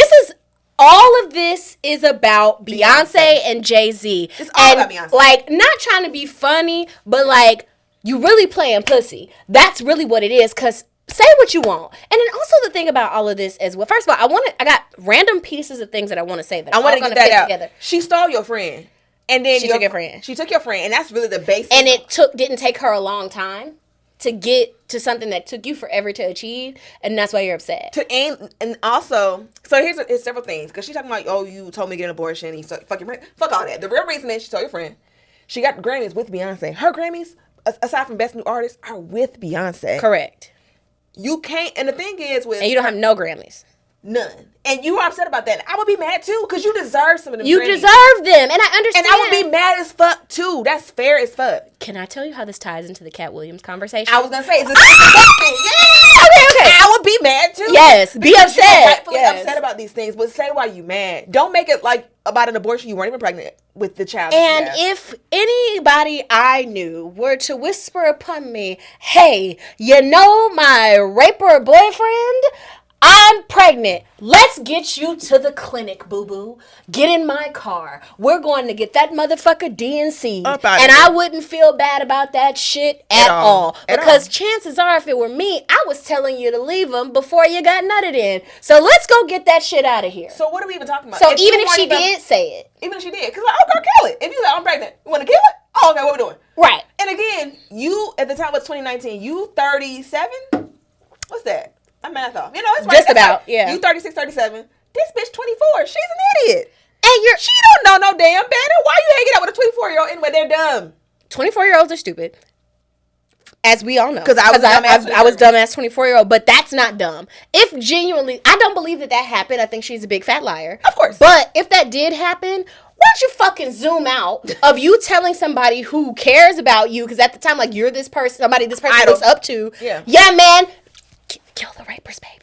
All of this is about Beyonce and Jay-Z. It's all about Beyonce. Like, not trying to be funny, but like, you really playing pussy. That's really what it is, because say what you want. And then also the thing about all of this is, well, first of all, I got random pieces of things that I want to say that I want to get that out. Together. She stole your friend. And then she took your friend. She took your friend, and that's really the basis. And it didn't take her a long time to get to something that took you forever to achieve, and that's why you're upset. And also, so here's several things, because she's talking about, you told me to get an abortion, and you fuck all that. The real reason is she told your friend. She got the Grammys with Beyonce. Her Grammys, aside from Best New Artist, are with Beyonce. Correct. You can't, and the thing is with... And you don't have no Grammys. None. And you were upset about that. I would be mad too, because you deserve some of them. You deserve them, and I understand. And I would be mad as fuck too. That's fair as fuck. Can I tell you how this ties into the Cat Williams conversation? I was gonna say, it's okay. I would be mad too. Yes, be upset. You're rightfully upset about these things, but say why you mad. Don't make it like about an abortion you weren't even pregnant with the child. And if anybody I knew were to whisper upon me, "Hey, you know my raper boyfriend? I'm pregnant. Let's get you to the clinic, boo-boo. Get in my car. We're going to get that motherfucker DNC'd. And I wouldn't feel bad about that shit at all. Because chances are, if it were me, I was telling you to leave him before you got nutted in. So let's go get that shit out of here. So what are we even talking about? So even if she did say it. Even if she did. Because like, girl, kill it. If you like, I'm pregnant, you want to kill it? Oh, okay, what we doing? Right. And again, you, at the time it was 2019, you 37? What's that? I'm math off. You know, it's right. Just about, yeah. You 36, 37. This bitch 24. She's an idiot. And she don't know no damn better. Why you hanging out with a 24-year-old anyway? They're dumb. 24-year-olds are stupid. As we all know. Because I was dumbass 24-year-old, but that's not dumb. If genuinely, I don't believe that happened. I think she's a big fat liar. Of course. But if that did happen, Why don't you fucking zoom out of you telling somebody who cares about you, because at the time, like, you're this person, somebody this person Idol. looks up to. Yeah, man, kill the rapers, baby.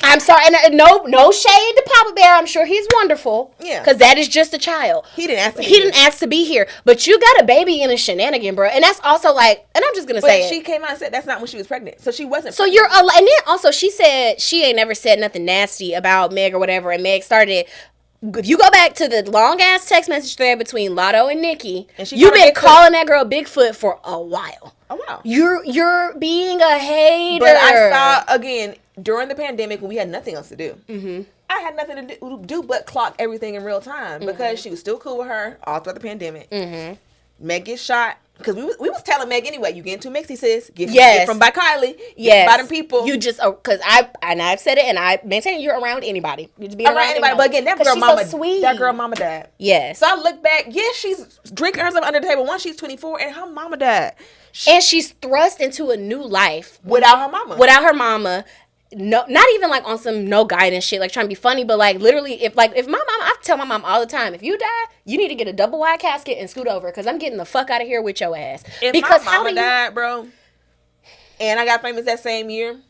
I'm sorry, and no shade to Papa Bear. I'm sure he's wonderful. Yeah. Because that is just a child. He didn't ask to be He didn't ask to be here. But you got a baby in a shenanigan, bro. And that's also like, and I'm just going to say she it. came out and said that's not when she was pregnant. So she wasn't So pregnant. and then also she said she ain't never said nothing nasty about Meg or whatever. And Meg started, if you go back to the long ass text message thread between Lotto and Nikki, And she you've called her been Bigfoot. calling that girl Bigfoot for a while. Oh, wow. You're being a hater. But I saw, again, during the pandemic when we had nothing else to do, I had nothing to do but clock everything in real time because she was still cool with her all throughout the pandemic. Meg gets shot. Because we was telling Meg anyway, you getting too mixy, sis. Get from by Kylie. Get by them people. You just, because I've said it and I maintain you're around anybody. You just be around anybody. But again, that girl mama died. Yes. So I look back, she's drinking herself under the table. One, she's 24 and her mama died. And she's thrust into a new life. Without her mama. No, not even like on some no guidance shit, like trying to be funny, but like literally, if my mom, I tell my mom all the time, if you die, you need to get a double wide casket and scoot over, because I'm getting the fuck out of here with your ass. Because my mama died, bro, and I got famous that same year,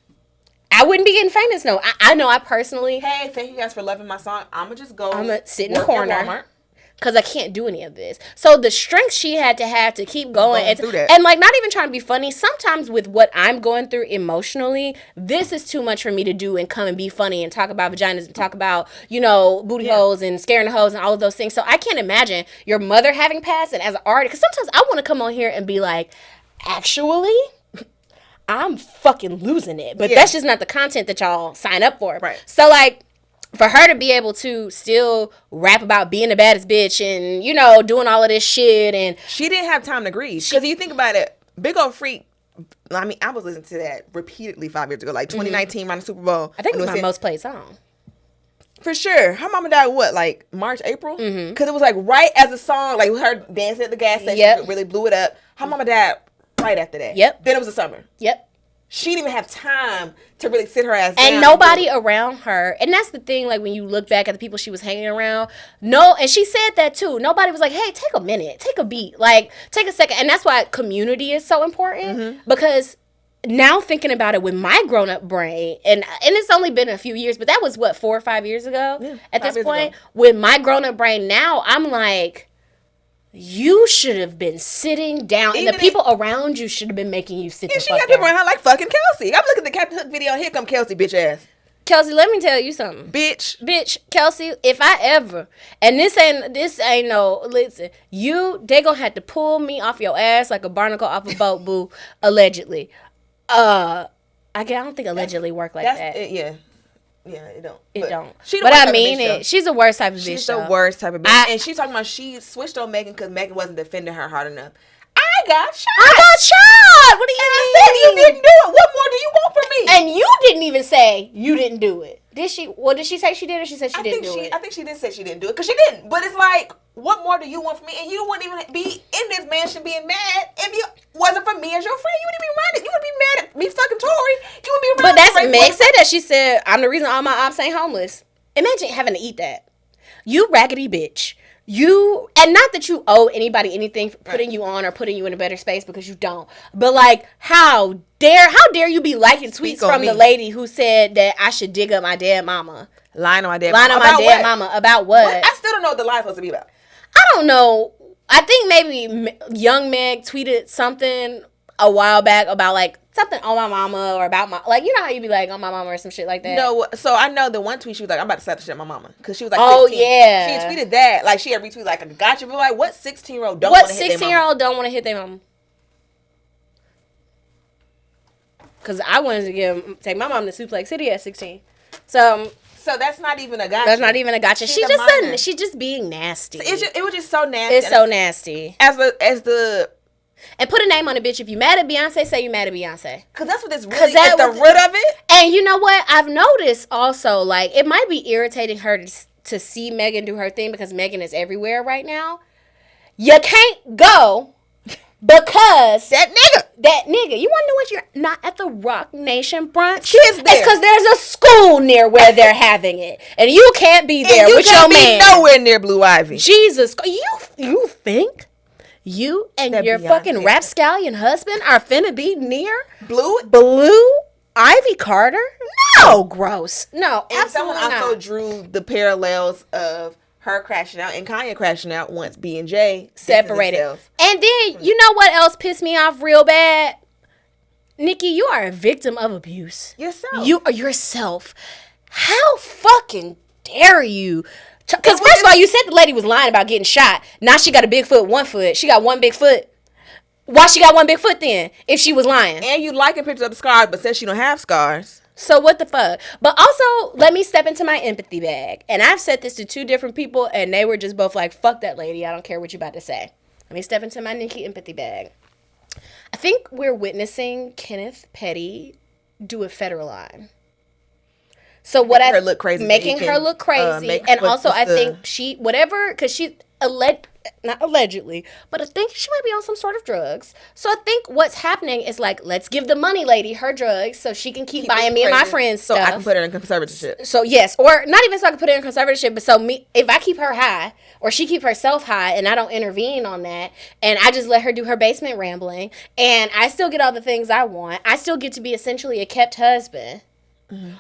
I wouldn't be getting famous. No, I know I personally. Hey, thank you guys for loving my song. I'ma just go. I'ma sit in the corner. Because I can't do any of this. So the strength she had to keep going. And like, not even trying to be funny. Sometimes with what I'm going through emotionally, this is too much for me to do and come and be funny and talk about vaginas and talk about, booty holes and scaring the hoes and all of those things. So I can't imagine your mother having passed, and as an artist, because sometimes I want to come on here and be like, actually, I'm fucking losing it. But that's just not the content that y'all sign up for. Right. So like, for her to be able to still rap about being the baddest bitch and, doing all of this shit, and she didn't have time to grieve. Because you think about it, Big Ol' Freak, I mean, I was listening to that repeatedly 5 years ago, like 2019 around the Super Bowl. I think it was my most played song. For sure. Her mama died like March, April? Because it was like right as the song, like her dancing at the gas station, really blew it up. Her mama died right after that. Yep. Then it was the summer. Yep. She didn't even have time to really sit her ass down. And nobody around her. And that's the thing, like, when you look back at the people she was hanging around. No, and she said that, too. Nobody was like, hey, take a minute. Take a beat. Like, take a second. And that's why community is so important. Because now thinking about it with my grown-up brain, and it's only been a few years, but that was, 4 or 5 years ago at this point? With my grown-up brain now, I'm like, you should have been sitting down, and the people around you should have been making you sit the fuck down. She got people around her like fucking Kelsey. I'm looking at the Captain Hook video. Here come Kelsey, bitch ass. Kelsey, let me tell you something. Bitch, Kelsey, if I ever, and this ain't no, listen, they gonna have to pull me off your ass like a barnacle off a boat, boo, allegedly. I don't think allegedly work like that. Yeah, it don't. It don't. But I mean it. She's the worst type of bitch. She's the worst type of bitch. And she's talking about she switched on Megan because Megan wasn't defending her hard enough. I got shot. What do you mean? I said you didn't do it. What more do you want from me? And you didn't even say you didn't do it. Did she? Well, did she say she did, or she said she didn't do it? I think she did say she didn't do it because she didn't. But it's like, what more do you want from me? And you wouldn't even be in this mansion being mad if you wasn't for me as your friend. You wouldn't be mad. You would be mad at me fucking Tori. You would be mad. But that's Meg said that. She said, I'm the reason all my ops ain't homeless. Imagine having to eat that. You raggedy bitch. And not that you owe anybody anything for putting you on or putting you in a better space, because you don't. But like, how dare you be liking tweets from the lady who said that I should dig up my dead mama? Lying on my dead mama. About what? I still don't know what the lie supposed to be about. I don't know. I think maybe young Meg tweeted something a while back about like something on my mama or about my, like, you know how you be like on my mama or some shit like that. No, so I know the one tweet she was like, I'm about to slap the shit at my mama, because she was like, oh 16. Yeah, she tweeted that, like she had retweeted like a gotcha, but like what 16-year-old don't want to hit their mama? 16-year-old don't want to hit their mama? Because I wanted to take my mom to Suplex City at 16. So that's not even a gotcha. That's not even a gotcha. She's just being nasty. It was just so nasty. It's so nasty. And put a name on it, bitch. If you mad at Beyonce, say you mad at Beyonce. Because that's what this really at the root of it. And you know what? I've noticed also, like, it might be irritating her to see Megan do her thing, because Megan is everywhere right now. You can't go Because that nigga. You want to know what? You're not at the Rock Nation brunch. Kids there. It's because there's a school near where they're having it, and you can't be there with your man. Nowhere near Blue Ivy. Jesus, you think you and That your Beyonce. fucking rapscallion husband are finna be near Blue Ivy Carter? No, gross. No, And someone absolutely also not. drew the parallels of her crashing out and Kanye crashing out once B&J Separated. themselves. And then, you know what else pissed me off real bad? Nikki, you are a victim of abuse. Yourself. You are yourself. How fucking dare you? Because first of all, you said the lady was lying about getting shot. Now she got a big foot, 1 foot. She got one big foot. Why she got one big foot then if she was lying? And you liking pictures of the scars, but says she don't have scars. So what the fuck? But also, let me step into my empathy bag. And I've said this to 2 different people, and they were just both like, fuck that lady. I don't care what you about to say. Let me step into my Nikki empathy bag. I think we're witnessing Kenneth Petty do a federal line. So what Making her look crazy. making her look crazy. And also, I think she, whatever, because she not allegedly, but I think she might be on some sort of drugs. So I think what's happening is like, let's give the money lady her drugs so she can keep buying me and my friends so stuff. I can put her in conservatorship. So yes, or not even so I can put her in conservatorship, but so me, if I keep her high or she keep herself high and I don't intervene on that and I just let her do her basement rambling and I still get all the things I want, I still get to be essentially a kept husband.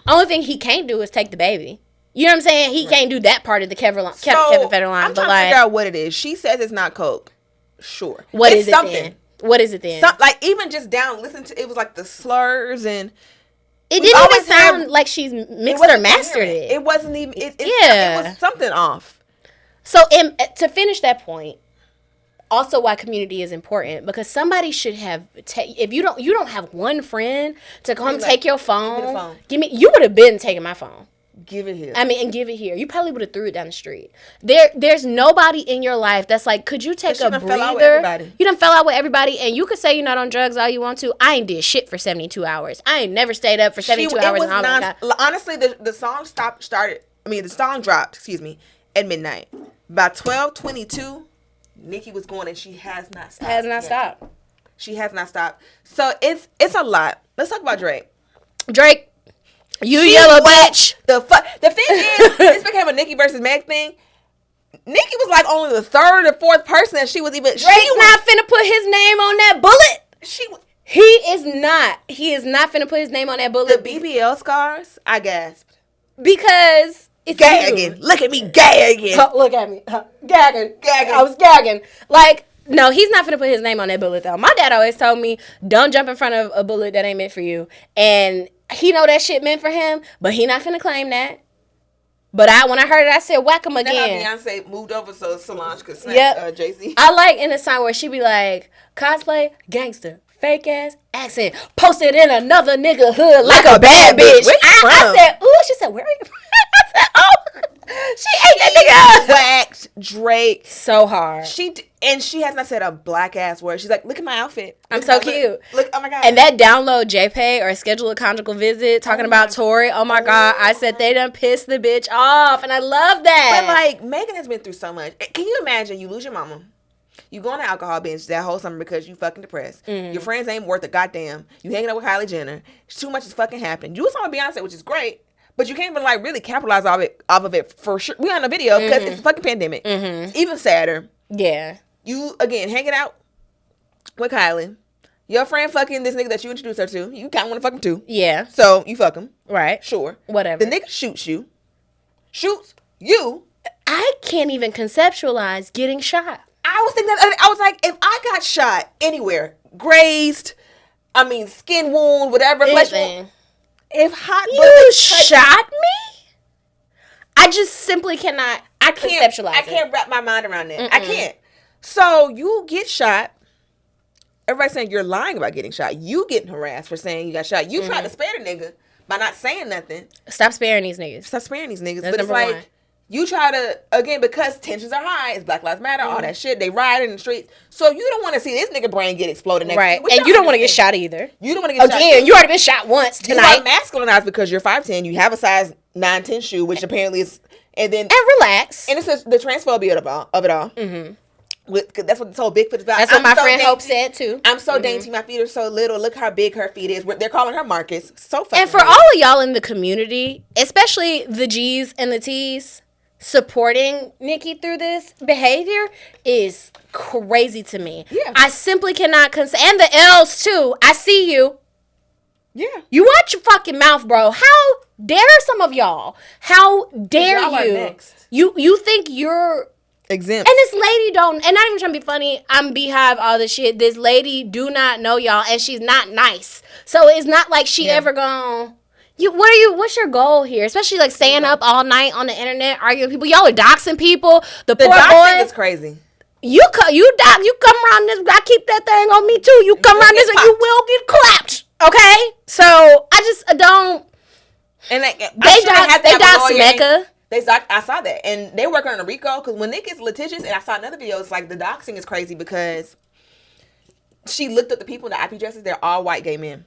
Only thing he can't do is take the baby. You know what I'm saying? He can't do that part of the Kevin Federline. I'm trying to figure out what it is. She says it's not coke. Sure. What it's is it then? What is it then? Like even just down, listen to it was like the slurs and it didn't even sound like she's mixed or mastered it. It wasn't even. It was something off. So to finish that point, also why community is important, because somebody should have if you don't have one friend to come take your phone. You would have been taking my phone. Give it here. I mean, and give it here. You probably would have threw it down the street. There's nobody in your life that's like, could you take a breather? You done fell out with everybody, and you could say you're not on drugs all you want to. I ain't did shit for 72 hours. I ain't never stayed up for 72 hours. Honestly, the song the song dropped, at midnight. By 12:22, Nikki was going, and she has not stopped. She has not stopped. So it's a lot. Let's talk about Drake. You yellow bitch. The thing is, this became a Nicki versus Meg thing. Nicki was like only the 3rd or 4th person that she was even. Drake not finna put his name on that bullet. He is not. He is not finna put his name on that bullet. The BBL scars, I gasped. Because it's gagging. Look at me gagging. Look at me. Gagging. I was gagging. Like, no, he's not finna put his name on that bullet though. My dad always told me, don't jump in front of a bullet that ain't meant for you. And he know that shit meant for him, but he not finna claim that. But when I heard it, I said, whack him again. That's how Beyonce moved over so Solange could snap Jay-Z. I like in the song where she be like, cosplay, gangster, fake ass, accent, posted in another nigga hood like a bad bitch. I said, ooh, she said, where are you from? I said, oh, she ate that nigga. Whacked Drake so hard. She has not said a black ass word. She's like, look at my outfit. I'm so cute. Look, oh my God. And that download JPay or schedule a conjugal visit talking about Tory. Oh my God. I said they done pissed the bitch off. And I love that. But like, Megan has been through so much. Can you imagine you lose your mama? You go on an alcohol binge that whole summer because you fucking depressed. Your friends ain't worth a goddamn. You hanging out with Kylie Jenner. Too much is fucking happening. You was on with Beyonce, which is great. But you can't even like really capitalize off of it for sure. We on a video because it's a fucking pandemic. It's even sadder. Yeah. You again hanging out with Kylie. Your friend fucking this nigga that you introduced her to. You kind of want to fuck him too. Yeah. So you fuck him. Right. Sure. Whatever. The nigga shoots you. I can't even conceptualize getting shot. I was thinking that I was like, if I got shot anywhere, grazed, skin wound, whatever, flesh wound. If hot bullets shot me, I just simply cannot. I conceptualize. I can't wrap my mind around that. I can't. So you get shot. Everybody's saying you're lying about getting shot. You getting harassed for saying you got shot. You tried to spare the nigga by not saying nothing. Stop sparing these niggas. That's but it's like one. You try to again because tensions are high. It's Black Lives Matter, all that shit. They riot in the streets. So you don't want to see this nigga brain get exploded next right. week. And you don't want to get shot either. You don't want to get shot. Again, you already been shot once tonight. You are masculinized because you're 5'10". You have a size 9'10" shoe, which apparently is, and relax. And it's the transphobia of it all. 'Cause that's what this whole Bigfoot is about. That's what I'm my so friend dainty. Hope said too. I'm so dainty. My feet are so little. Look how big her feet is. They're calling her Marcus. So fucking And for weird. all of y'all in the community, especially the G's and the T's, supporting Nikki through this behavior is crazy to me. Yeah. I simply cannot and the L's too. I see you. Yeah. You watch your fucking mouth, bro. How dare some of y'all? How dare y'all are you? next. You think you're Exempt. and this lady don't, and not even trying to be funny, I'm Beehive, all this shit. This lady do not know y'all, and she's not nice. So it's not like she ever gone. What's your goal here? Especially like staying up all night on the internet, arguing with people. Y'all are doxing people. The poor doxing boy. is crazy. You come around this. I keep that thing on me too. You come around this and you will get clapped. Okay? So I don't. And like, They dox Mecca. I saw that, and they working on a RICO because when it gets litigious, and I saw another video, it's like the doxing is crazy because she looked up the people in the IP addresses. They're all white gay men.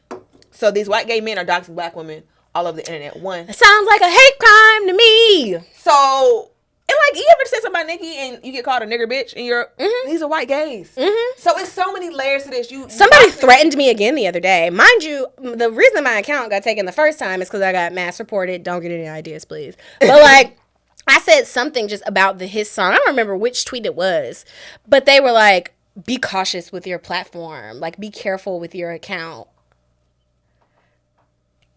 So these white gay men are doxing black women all over the internet. One. It sounds like a hate crime to me. So, and like, you ever say something about Nikki and you get called a nigger bitch, and you're these are white gays. So it's so many layers to this. Somebody threatened me again the other day. Mind you, the reason my account got taken the first time is because I got mass reported. Don't get any ideas, please. But like, I said something just about his song. I don't remember which tweet it was, but they were like, "Be cautious with your platform. Like, be careful with your account."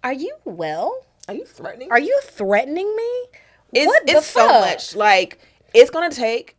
Are you well? Are you threatening? Are you threatening me? It's so much. Like, it's gonna take.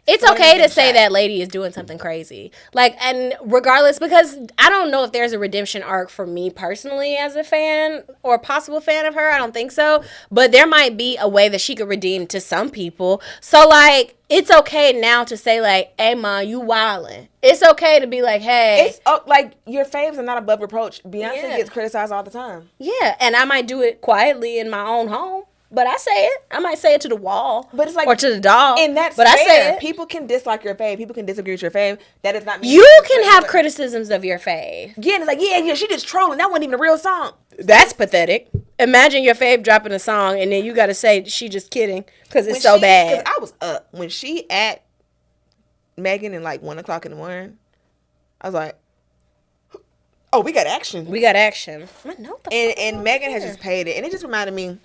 It's okay to say that lady is doing something crazy. Like, and regardless, because I don't know if there's a redemption arc for me personally as a fan or possible fan of her. I don't think so. But there might be a way that she could redeem to some people. So, like, it's okay now to say, like, hey, ma, you wildin'. It's okay to be like, hey. It's like, your faves are not above reproach. Beyonce gets criticized all the time. Yeah, and I might do it quietly in my own home. But I say it. I might say it to the wall. But it's like, or to the dog. And that's but fair. I say it. People can dislike your fave. People can disagree with your fave. That does not mean you can have criticisms of your fave. Yeah, and it's like, yeah, she just trolling. That wasn't even a real song. That's pathetic. Imagine your fave dropping a song and then you got to say she just kidding because it's so bad. Because I was up when she at Megan at like 1:00 in the morning. I was like, oh, we got action. We got action. And Megan has just paid it, and it just reminded me.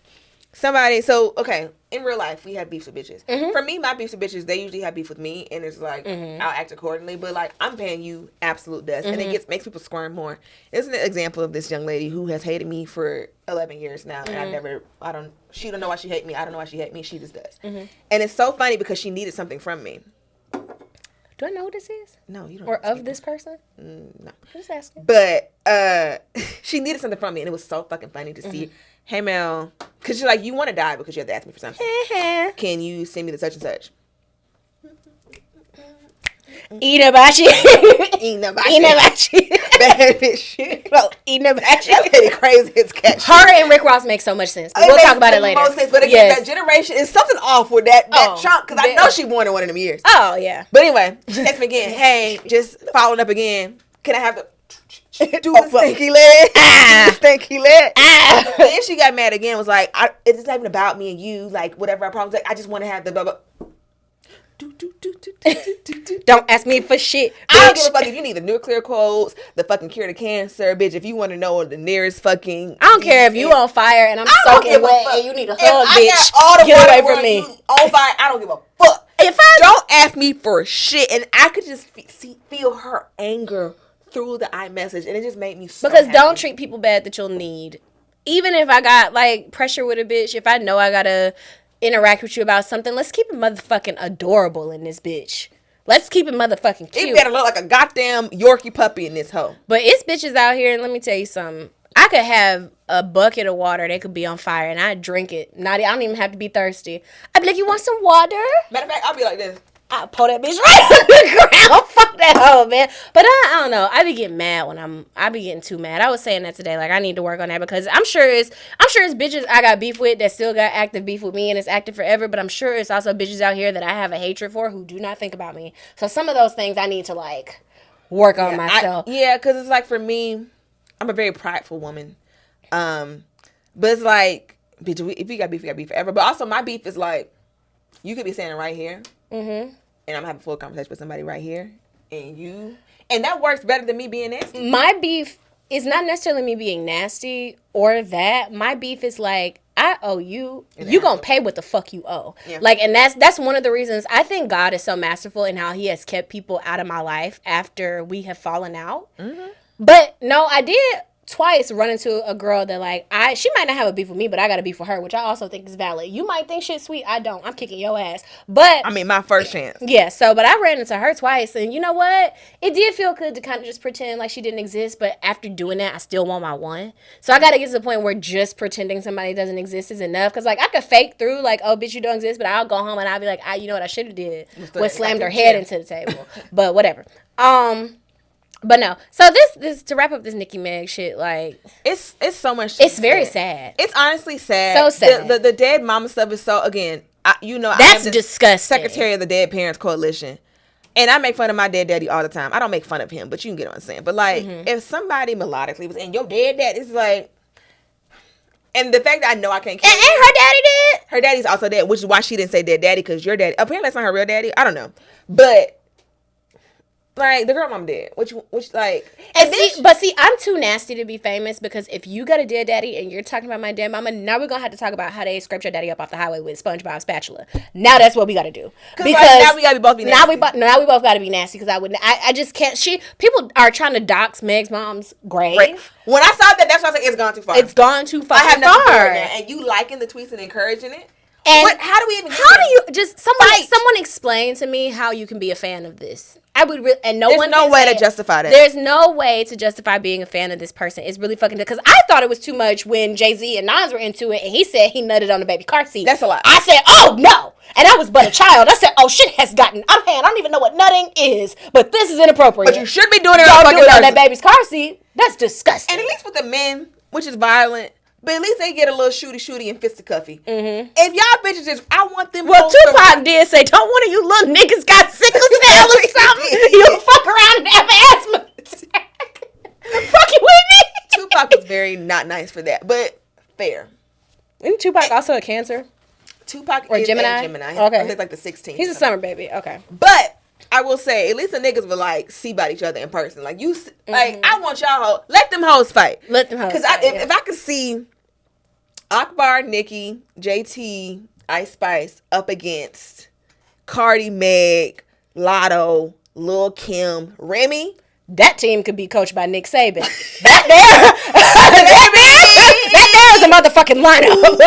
Somebody, so, okay, in real life, we have beefs with bitches. For me, my beefs with bitches, they usually have beef with me, and it's like, I'll act accordingly, but, like, I'm paying you absolute dust, and it makes people squirm more. It's an example of this young lady who has hated me for 11 years now, and she don't know why she hate me, I don't know why she hate me, she just does. And it's so funny because she needed something from me. Do I know who this is? No, you don't. Or of this person? No. I'm just asking. But she needed something from me, and it was so fucking funny to see. Hey, Mel, because she's like, you want to die because you have to ask me for something. Can you send me the such and such? Inabachi. Bad bitch shit. Bro, Inabachi. That lady crazy as cat. Her and Rick Ross make so much sense. But we'll talk about it later. Most sense, but again, that generation is something off with that chunk because I know she wanted one of them years. Oh, yeah. But anyway, she texted me again. Hey, just following up again. Can I have the do the stinky leg? Stinky leg. Then she got mad again. Was like, it's not even about me and you. Like, whatever our problems. Like, I just want to have the blah blah. Don't ask me for shit, bitch. I don't give a fuck if you need the nuclear codes, the fucking cure to cancer, bitch. If you want to know the nearest fucking, I don't care if you on fire and I'm soaking wet and you need a hug, bitch. All the Get away from me. On fire, I don't give a fuck. Don't ask me for shit, and I could just feel her anger through the iMessage, and it just made me so happy. Don't treat people bad that you'll need. Even if I got like pressure with a bitch, if I know I gotta interact with you about something, let's keep it motherfucking adorable in this bitch. Let's keep it motherfucking cute. It better look like a goddamn Yorkie puppy in this hoe. But it's bitches out here, and let me tell you something. I could have a bucket of water that could be on fire, and I'd drink it. I don't even have to be thirsty. I'd be like, you want some water? Matter of fact, I'll be like this. I'll pull that bitch right on the ground. Fuck that hoe, man. But I don't know. I be getting mad when I be getting too mad. I was saying that today. Like, I need to work on that because I'm sure it's bitches I got beef with that still got active beef with me and it's active forever. But I'm sure it's also bitches out here that I have a hatred for who do not think about me. So some of those things I need to like work on myself. Because it's like for me, I'm a very prideful woman. But it's like, bitch, if you got beef, you got beef forever. But also my beef is like, you could be standing right here. and I'm having a full conversation with somebody right here, and that works better than me being nasty. My beef is not necessarily me being nasty or that. My beef is like, I owe you. You gonna pay what the fuck you owe. Yeah. Like, and that's one of the reasons I think God is so masterful in how He has kept people out of my life after we have fallen out. Mm-hmm. But no, I did twice run into a girl that like she might not have a beef with me, but I got a beef with her, which I also think is valid. You might think shit's sweet, I don't. I'm kicking your ass. But I mean, my first chance. Yeah, so but I ran into her twice, and you know what? It did feel good to kind of just pretend like she didn't exist, but after doing that, I still want my one. So I got to get to the point where just pretending somebody doesn't exist is enough, because like I could fake through like, oh bitch, you don't exist, but I'll go home and I'll be like, you know what I should have did was slammed her head into the table. But whatever. But no, so this to wrap up this Nicki Meg shit, like it's so much. It's very sad. It's honestly sad. So sad. The dead mama stuff is so again. That's disgusting. Secretary of the Dead Parents Coalition, and I make fun of my dead daddy all the time. I don't make fun of him, but you can get what I'm saying. But like, if somebody melodically was in your dead dad, it's like, and the fact that I know I can't. And her daddy dead. Her daddy's also dead, which is why she didn't say dead daddy, because your daddy apparently that's not her real daddy. I don't know, but. Like, the girl mom dead, which like... And see, I'm too nasty to be famous, because if you got a dead daddy and you're talking about my dead mama, now we're going to have to talk about how they scraped your daddy up off the highway with SpongeBob spatula. Now that's what we got to do. Because like, now we got to both be nasty. Now we both got to be nasty, because I just can't... People are trying to dox Meg's mom's grave. Right. When I saw that, that's why I was like, it's gone too far. It's gone too far. I have nothing to do with that. And you liking the tweets and encouraging it? And how do we even... Someone explain to me how you can be a fan of this? I would really, and there's no way to justify that. There's no way to justify being a fan of this person. It's really fucking, because I thought it was too much when Jay-Z and Nas were into it, and he said he nutted on the baby car seat. That's a lot. I said, oh no, and I was but a child. I said, oh shit has gotten out of hand. I don't even know what nutting is, but this is inappropriate. But you should be doing it. Don't do it on that baby's car seat. That's disgusting. And at least with the men, which is violent. But at least they get a little shooty and fisticuffy. Mm-hmm. If y'all bitches just, I want them. Well, Tupac did say, "Don't one of you little niggas got sickle cell or something? You fuck around and have an asthma attack." Fucking with me. Tupac was very not nice for that, but fair. Isn't Tupac also a Cancer? Tupac or is Gemini? Gemini. Okay, he's like the 16th. He's a summer baby. Okay, but. I will say, at least the niggas will like see about each other in person. Like like I want y'all let them hoes fight. Let them hoes fight. Because if I could see Akbar, Nicki, JT, Ice Spice up against Cardi, Meg, Lotto, Lil Kim, Remy, that team could be coached by Nick Saban. that there is a motherfucking lineup.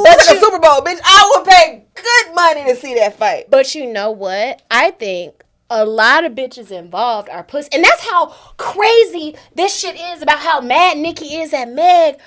That's like a Super Bowl, bitch. I would pay good money to see that fight. But you know what? I think a lot of bitches involved are pussy. And that's how crazy this shit is about how mad Nicki is at Meg.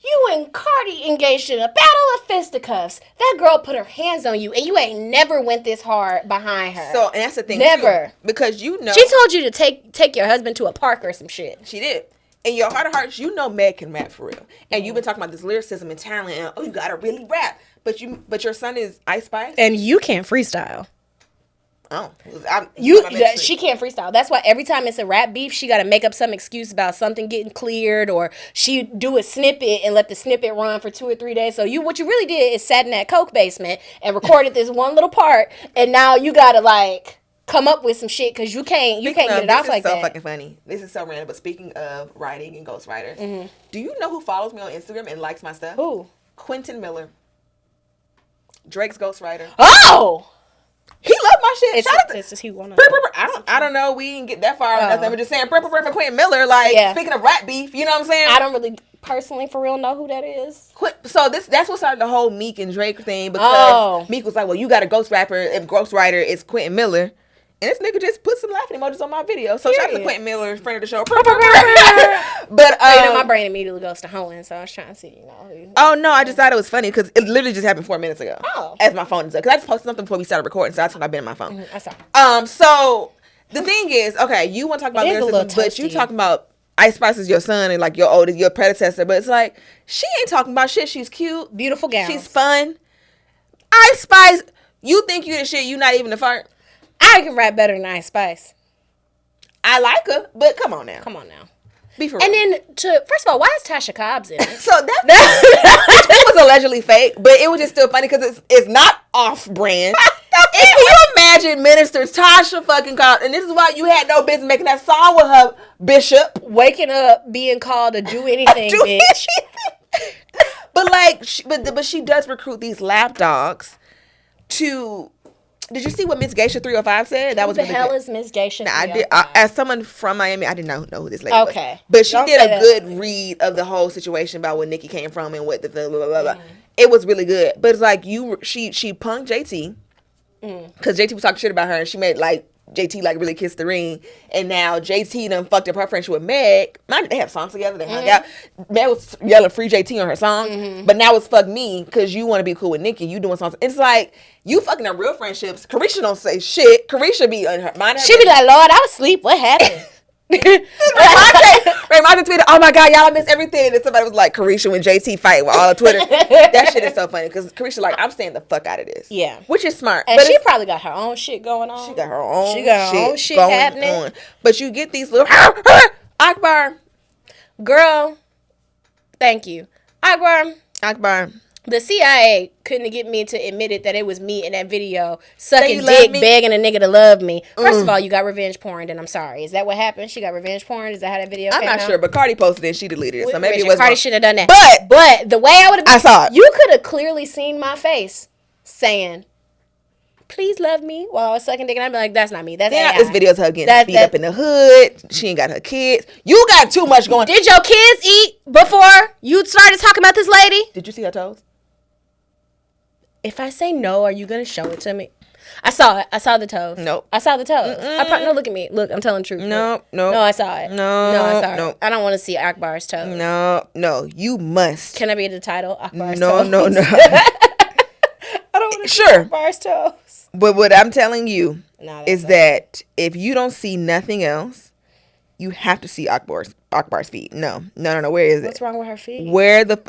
You and Cardi engaged in a battle of fisticuffs. That girl put her hands on you, and you ain't never went this hard behind her. So, and that's the thing. Never. Too, because you know. She told you to take your husband to a park or some shit. She did. In your heart of hearts, you know Meg can rap for real. And you've been talking about this lyricism and talent, and you gotta really rap. But your son is Ice Spice, and you can't freestyle. Oh, she can't freestyle. That's why every time it's a rap beef, she got to make up some excuse about something getting cleared, or she do a snippet and let the snippet run for 2 or 3 days. So what you really did is sat in that coke basement and recorded this one little part, and now you got to like come up with some shit because you can't get it off like that. This is so fucking funny. This is so random. But speaking of writing and ghostwriters, do you know who follows me on Instagram and likes my stuff? Who? Quentin Miller, Drake's ghostwriter. Oh. He loved my shit. It's just he wanna. I don't know. We didn't get that far. I'm just saying. For Quentin Miller. Like speaking of rap beef, you know what I'm saying? I don't really personally for real know who that is. So that's what started the whole Meek and Drake thing, because Meek was like, "Well, you got a ghostwriter is Quentin Miller." And this nigga just put some laughing emojis on my video. So shout out to Quentin Miller, friend of the show. But my brain immediately goes to Hohen, so I was trying to see, Oh no, I just thought it was funny because it literally just happened 4 minutes ago. Oh. As my phone is up. Because I just posted something before we started recording, so that's when I've been in my phone. I saw. So the thing is, okay, you want to talk about lyricism, but you talking about Ice Spice is your son and like your predecessor, but it's like she ain't talking about shit. She's cute, beautiful gal. She's fun. Ice Spice, you think you the shit? You not even the fart. I can rap better than Ice Spice. I like her, but come on now. Be for real. And then first of all, why is Tasha Cobbs in it? So that was allegedly fake, but it was just still funny because it's not off brand. Can you imagine Minister Tasha fucking called, and this is why you had no business making that song with her, Bishop. Waking up, being called to do anything, bitch. But like, but she does recruit these lapdogs to. Did you see what Miss Geisha 305 said? That was the really hell good. is Miss Geisha? I did. As someone from Miami, I did not know who this lady was. Okay. But she Don't did say a that. good read of the whole situation about where Nikki came from and what the blah, blah, blah, blah. It was really good. But it's like she punked JT because JT was talking shit about her and she made like JT like really kissed the ring, and now JT done fucked up her friendship with Meg. Mind you, they have songs together. They hung out. Meg was yelling "Free JT" on her songs, but now it's fuck me because you want to be cool with Nikki. You doing songs. It's like you fucking up real friendships. Carisha don't say shit. Carisha be on her mind. She be like, Lord, I was asleep. What happened? Raymond tweeted, "Oh my God, y'all, I miss everything." And somebody was like, "Carisha when JT fight with all of Twitter." That shit is so funny because Carisha like, "I'm staying the fuck out of this." Yeah. Which is smart. And but she probably got her own shit going on. she got her own. She got her own shit going happening. on. But you get these little Akbar. Girl, thank you. Akbar, The the CIA couldn't get me to admit it that it was me in that video sucking you love dick, me? begging a nigga to love me. First of all, you got revenge porn, and I'm sorry. Is that what happened? She got revenge porn? Is that how that video I'm came not out? sure, but Cardi posted it and she deleted it. So maybe it was Cardi should have done that. But the way I would have, I saw it. You could have clearly seen my face saying, "Please love me," while I was sucking dick, and I'd be like, "That's not me. That's AI." this video's her getting beat up in the hood. She ain't got her kids. You got too much going. Did your kids eat before you started talking about this lady? Did you see her toes? If I say no, are you gonna show it to me? I saw it. I saw the toes. Nope. I saw the toes. No, look at me. Look, I'm telling the truth. No. No, I saw it. No, I saw no. it. I don't want to see Akbar's toes. No. You must. Can I be the title? Akbar's No. toes. I don't want to see Sure. Akbar's toes. But what I'm telling you No, is that if you don't see nothing else, you have to see Akbar's feet. No. Where is it? What's wrong with her feet? Where the?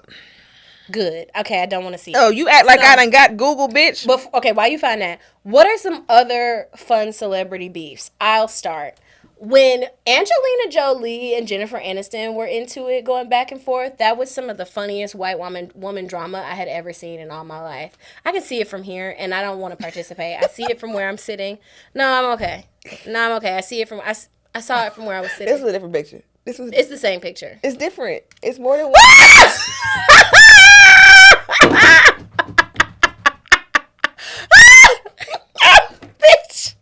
Good. Okay, I don't want to see. Oh, you act like So- I done got Google, bitch. But okay, while you find that, what are some other fun celebrity beefs? I'll start. When Angelina Jolie and Jennifer Aniston were into it, going back and forth, that was some of the funniest white woman drama I had ever seen in all my life. I can see it from here, and I don't want to participate. I see it from where I'm sitting. No, I'm okay. I see it from. I saw it from where I was This sitting. was a different picture. It's the same picture. It's different. It's more than one. Bitch.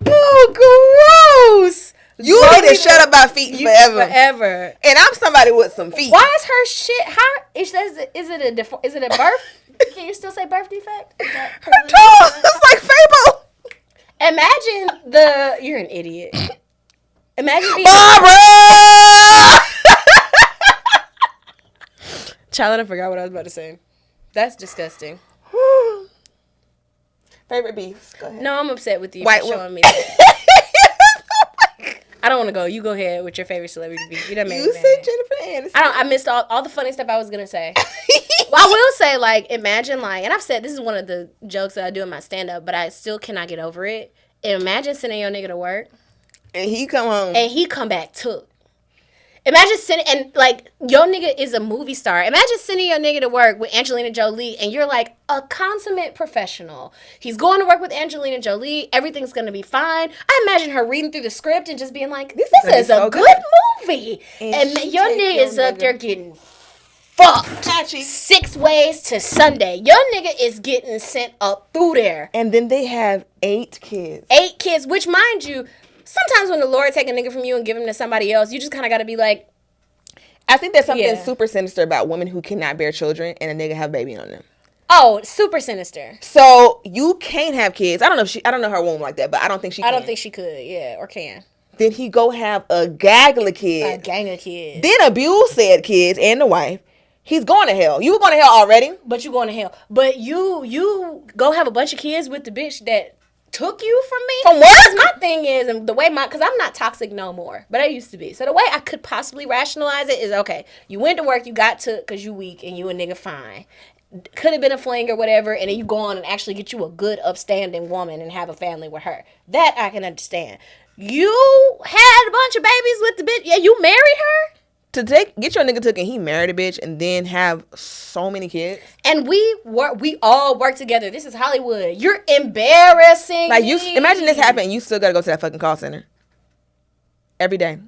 Oh, gross. You need to shut up my feet forever. Forever. And I'm somebody with some feet. Why is her shit? How is it a birth? Can you still say birth defect? Is that No, it's like Fable. Imagine you're an idiot. Imagine being Barbara! child. I forgot what I was about to say. That's disgusting. Favorite beefs. Go ahead. No, I'm upset with you White for showing woman. me that. I don't want to go. You go ahead with your favorite celebrity beef. You done made me You mad. said Jennifer Aniston. I missed all the funny stuff I was gonna say. Well, I will say, like, imagine, like, and I've said this is one of the jokes that I do in my stand up, but I still cannot get over it. Imagine sending your nigga to work And he come home. and he come back took. Imagine sending, and like, your nigga is a movie star. Imagine sending your nigga to work with Angelina Jolie and you're like a consummate professional. He's going to work with Angelina Jolie. Everything's going to be fine. I imagine her reading through the script and just being like, this is a so good good. movie. And And she your take nigga your is up nigga. there getting fucked. Patchy. 6 ways to Sunday. Your nigga is getting sent up through there. And then they have 8 kids. 8 kids, which, mind you, sometimes when the Lord take a nigga from you and give him to somebody else, you just kind of got to be like, I think there's something Yeah. super sinister about women who cannot bear children and a nigga have a baby on them. oh, super sinister. So you can't have kids. I don't know her womb like that, but I don't think she can. I don't think she could, yeah, or can. Then he go have a gaggle of A kids. gang of kids. Then abuse said kids and the wife. He's going to hell. You were going to hell already. But you going to hell. But you go have a bunch of kids with the bitch that took you from me. From work? 'Cause my thing is, and the way because I'm not toxic no more, but I used to be. So the way I could possibly rationalize it is, okay, you went to work, you got took because you weak and you a nigga fine. Could have been a fling or whatever, and then you go on and actually get you a good, upstanding woman and have a family with her. That I can understand. You had a bunch of babies with the bitch. Yeah, you married her? to get your nigga took and he married a bitch and then have so many kids. And we all work together. This is Hollywood. You're embarrassing. Like, you imagine this happened and you still gotta go to that fucking call center every day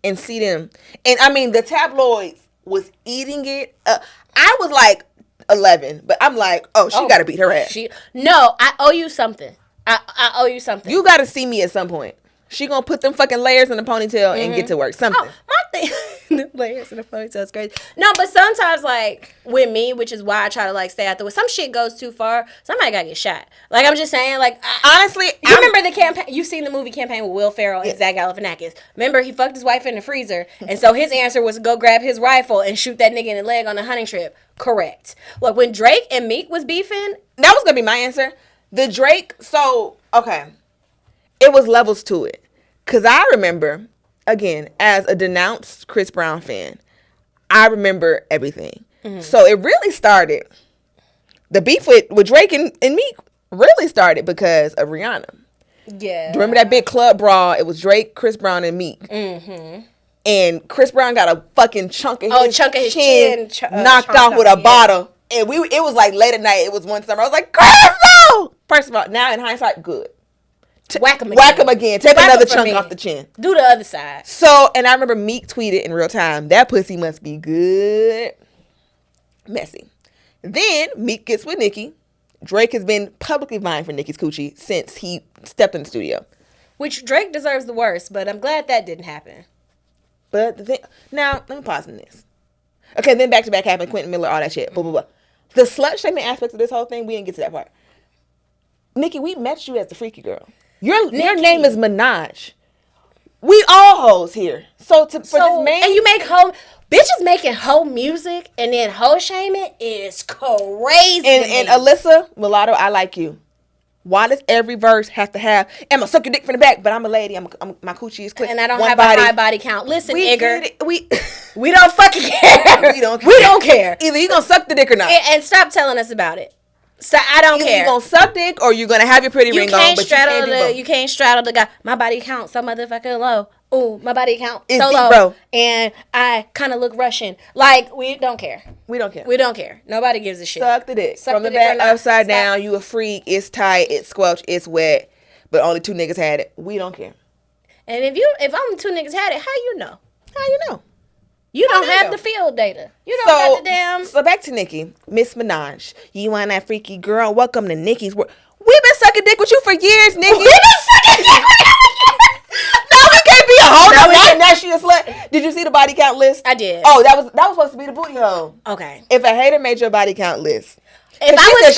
and see them. And I mean, the tabloids was eating it. I was like 11, but I'm like, oh, she gotta beat her ass. No, I owe you something. I owe you something. You gotta see me at some point. She gonna put them fucking layers in the ponytail and get to work. Something. Oh, my thing, the layers in the ponytail is crazy. No, but sometimes, like, with me, which is why I try to, like, stay out the way. Some shit goes too far. Somebody gotta get shot. Like, I'm just saying, like, honestly, you remember the campaign? You've seen the movie Campaign with Will Ferrell and Zach Galifianakis. Remember, he fucked his wife in the freezer, and so his answer was to go grab his rifle and shoot that nigga in the leg on a hunting trip. Correct. Look, when Drake and Meek was beefing, that was gonna be my answer. The Drake, so okay, it was levels to it. Cause I remember, again, as a denounced Chris Brown fan, I remember everything. Mm-hmm. So it really started. The beef with Drake and Meek really started because of Rihanna. Yeah. Remember that big club brawl? It was Drake, Chris Brown, and Meek. Mm-hmm. And Chris Brown got a fucking chunk of his chin knocked off with a bottle. And it was like late at night. It was one summer. I was like, Chris, no! First of all, now in hindsight, good. Whack him again. Take another chunk off the chin. Do the other side. So, and I remember Meek tweeted in real time, that pussy must be good. Messy. Then Meek gets with Nicki. Drake has been publicly vying for Nicki's coochie since he stepped in the studio. Which Drake deserves the worst, but I'm glad that didn't happen. But the thing, now, let me pause on this. Okay, then back to back happened, Quentin Miller, all that shit, blah, blah, blah. The slut shaming aspect of this whole thing, we didn't get to that part. Nicki, we met you as the freaky girl. Your name is Minaj. We all hoes here. For this man, and you make hoe bitches making hoe music and then hoe shaming is crazy. And Alyssa Mulatto, I like you. Why does every verse have to have? I'ma suck your dick from the back, but I'm a lady. My coochie is clear. And I don't have a high body count. Listen, nigger, we don't fucking care. We don't care. Either you gonna suck the dick or not. And stop telling us about it. So I don't care. You gonna suck dick or you gonna have your pretty ring on, but you can't straddle the guy. My body count so motherfucking low. Ooh, my body count it's so deep, low. bro. And I kind of look Russian. Like, we don't care. We don't care. We don't care. Nobody gives a shit. Suck the dick. From the back, upside down. You a freak. It's tight. It's squelched. It's wet. But only 2 niggas had it. We don't care. And if only 2 niggas had it, how you know? How you know? You don't have the field data. You don't got the damn. So back to Nicki. Miss Minaj. You want that freaky girl? Welcome to Nicki's world. We've been sucking dick with you for years, Nicki. We've been sucking dick with you. No, we can't be a hoe. Now she a slut. Did you see the body count list? I did. Oh, that was supposed to be the booty hole. Okay. If a hater made your body count list. If I was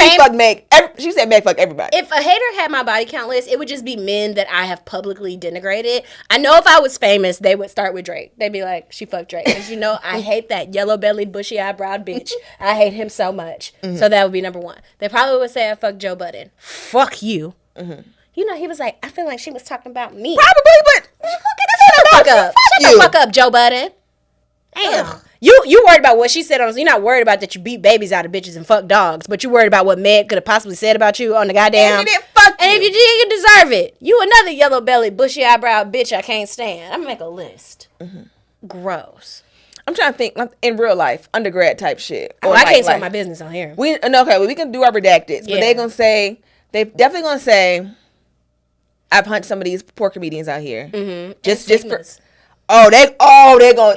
she said Meg fuck everybody. If a hater had my body count list, it would just be men that I have publicly denigrated. I know if I was famous, they would start with Drake. They'd be like, she fucked Drake. Because, I hate that yellow-bellied, bushy-eyebrowed bitch. I hate him so much. Mm-hmm. So that would be number 1. They probably would say I fucked Joe Budden. Fuck you. Mm-hmm. He was like, I feel like she was talking about me. Probably, but shut the fuck up. Shut the fuck up, Joe Budden. Damn. Ugh. You worried about what she said on. You're not worried about that you beat babies out of bitches and fuck dogs, but you worried about what Meg could have possibly said about you on the goddamn. And if you did, you deserve it. You another yellow bellied, bushy eyebrow bitch I can't stand. I'm gonna make a list. Mm-hmm. Gross. I'm trying to think in real life, undergrad type shit. Or I can't start my business on here. We can do our redacted, but they definitely gonna say, I've hunched some of these poor comedians out here. Mm-hmm. Just for. They're gonna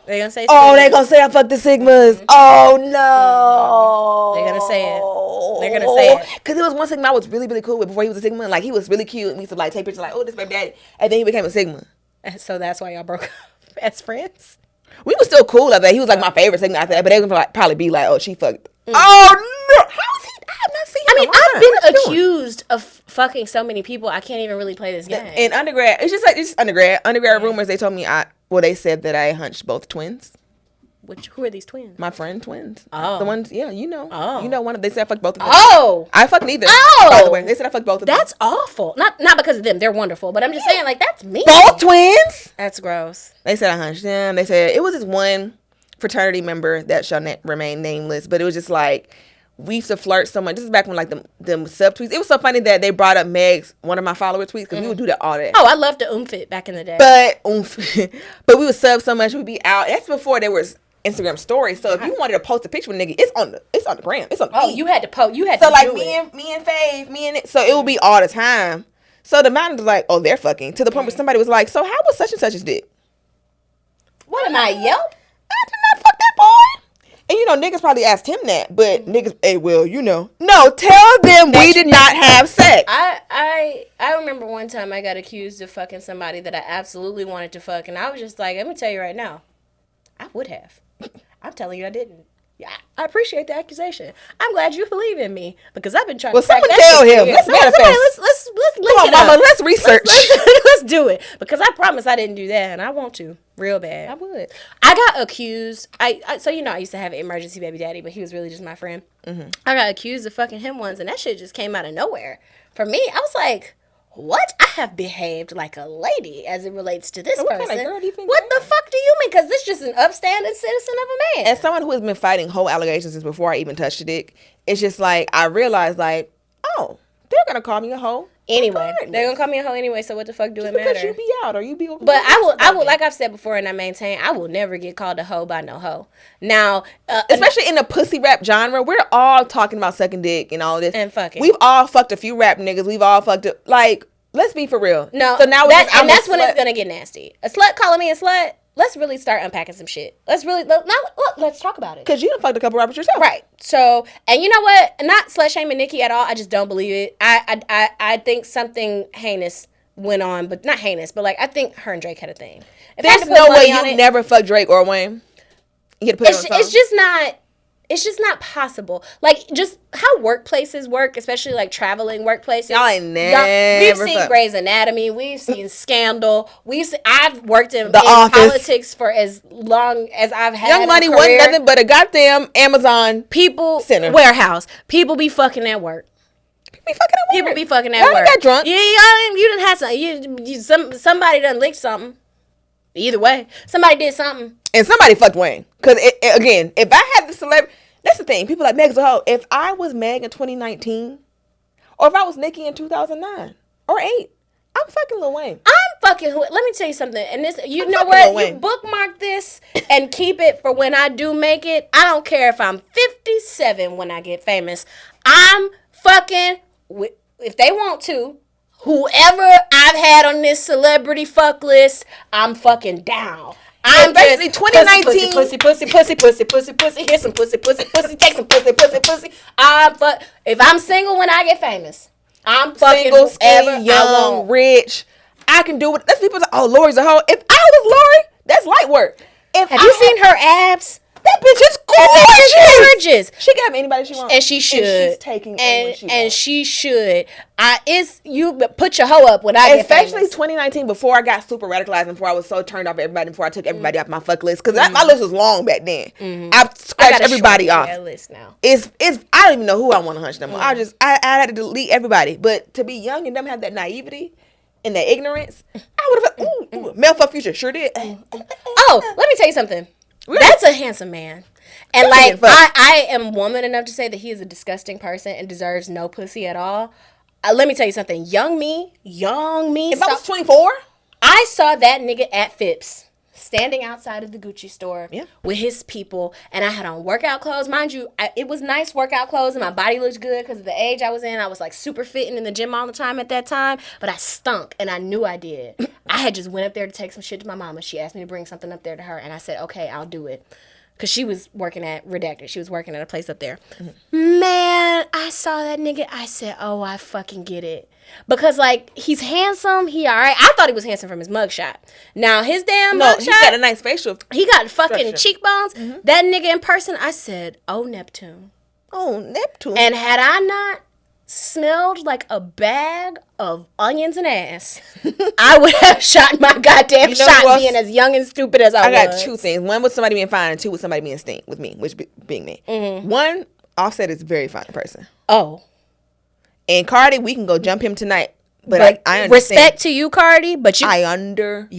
they're gonna say they're gonna say I fucked the Sigmas. Mm-hmm. Oh no, they're gonna say it. They're gonna say it because it was one Sigma I was really really cool with before he was a Sigma. Like he was really cute and we used to like take pictures like, oh, this my daddy, and then he became a Sigma. And so that's why y'all broke up as friends. We were still cool after that. He was like my favorite Sigma after that, but they would probably be like, oh, she fucked. Mm. Oh no, how is he? I have not seen him. I've been accused of fucking so many people. I can't even really play this game. In undergrad, it's undergrad rumors. They told me they said that I hunched both twins. Who are these twins? My friend twins. Oh, the ones. Yeah, Oh, one of. They said I fucked both of them. Oh, I fucked neither. Oh, by the way, they said I fucked both of them. That's awful. Not because of them. They're wonderful, but I'm just saying, like, that's me. Both twins. That's gross. They said I hunched them. They said it was this one fraternity member that shall remain nameless, but it was just like we used to flirt so much. This is back when like them subtweets. It was so funny that they brought up Meg's, one of my follower tweets, because we would do that all day. Oh, I loved the it back in the day. But we would sub so much, we'd be out. That's before there was Instagram stories. So if you wanted to post a picture with a nigga, it's on the gram. It's on the feed. You had to post. You had so to like do me it. and Fave, me and it. So it would be all the time. So the man was like, oh, they're fucking. To the point where somebody was like, so how was such and such's dick? What am I, Yelp? I did not fuck that boy. And you know, niggas probably asked him that, but niggas, hey, well, you know. No, tell them we did not have sex. I remember one time I got accused of fucking somebody that I absolutely wanted to fuck, and I was just like, let me tell you right now, I would have. I'm telling you I didn't. Yeah, I appreciate the accusation. I'm glad you believe in me because I've been trying to crack someone that tell shit him. for Let's years. manifest. Let's link Come on, it up. mama, let's research. Let's do it because I promise I didn't do that, and I want to real bad. I would. I got accused. So you know I used to have an emergency baby daddy, but he was really just my friend. Mm-hmm. I got accused of fucking him once, and that shit just came out of nowhere. For me, I was like, what? I have behaved like a lady as it relates to this what person. kind of girl do you think What you the fuck do you mean? Because this is just an upstanding citizen of a man. As someone who has been fighting whole allegations since before I even touched the dick, it's just like I realized, like, oh, they're gonna call me a hoe anyway. They're gonna call me a hoe anyway. So what the fuck do it matter? Because you be out or you be. But I will, like I've said before, and I maintain, I will never get called a hoe by no hoe. Now, especially in the pussy rap genre, we're all talking about sucking dick and all this and fucking. We've all fucked a few rap niggas. We've all fucked it. Like, let's be for real. No, so now that's when it's gonna get nasty. A slut calling me a slut. Let's really start unpacking some shit. Let's talk about it. Because you done fucked a couple rappers yourself. Right. So, and you know what? Not slut shaming Nikki at all. I just don't believe it. I think something heinous went on, but not heinous, but like I think her and Drake had a thing. If There's no way you never fucked Drake or Wayne. You get to put it on song. It's just not possible. Like, just how workplaces work, especially like traveling workplaces. Y'all ain't never We've seen Grey's Anatomy. We've seen Scandal. I've worked in politics for as long as I've had Young Money wasn't nothing but a goddamn Amazon center. Warehouse. People be fucking at work. People be fucking at work. Y'all got drunk. Yeah, you done had some. Somebody done licked something. Either way, somebody did something. And somebody fucked Wayne. Because, again, if I had the celebrity... That's the thing. People like Meg's a hoe. If I was Meg in 2019, or if I was Nicki in 2009 or 8, I'm fucking Lil Wayne. Let me tell you something. And this, you know what? You bookmark this and keep it for when I do make it. I don't care if I'm 57 when I get famous. I'm fucking, if they want to, whoever I've had on this celebrity fuck list, I'm fucking down. I'm basically 2019 pussy. Here's some pussy. Take some pussy. If I'm single when I get famous, I'm fucking single, skinny, young, rich. I can do it. That's people say, oh, Lori's a hoe. If I was Lori, that's light work. Have you seen her abs? That bitch is gorgeous. She can have anybody she wants, and she should. And she's taking and she should. You put your hoe up when I get famous. Especially 2019, before I got super radicalized, and before I was so turned off everybody, before I took everybody off my fuck list, because my list was long back then. I've scratched everybody off. That list now. It's I don't even know who I want to hunch them. I had to delete everybody. But to be young and them have that naivety and that ignorance, I would have male fuck future sure did. Oh, let me tell you something. That's a handsome man. And like I am woman enough to say that he is a disgusting person and deserves no pussy at all. Let me tell you something. Young me. If I was 24, I saw that nigga at Phipps standing outside of the Gucci store with his people, and I had on workout clothes. Mind you, it was nice workout clothes, and my body looked good because of the age I was in. I was like super fitting in the gym all the time at that time, but I stunk, and I knew I did. I had just went up there to take some shit to my mama. She asked me to bring something up there to her, and I said, okay, I'll do it. Because she was working at Redacted. She was working at a place up there. Man, I saw that nigga. I said, oh, I fucking get it. Because, like, he's handsome. He all right. I thought he was handsome from his mugshot. Now, his damn mugshot. he got a nice facial. He got fucking cheekbones. That nigga in person, I said, oh, Neptune. Oh, Neptune. And had I not smelled like a bag of onions and ass, I would have shot my goddamn shot being as young and stupid as I was. I got two things. One was somebody being fine, and two was somebody being stink with me, which being me. One, Offset is a very fine person. Oh. And Cardi, we can go jump him tonight. But I understand. Respect to you, Cardi, but you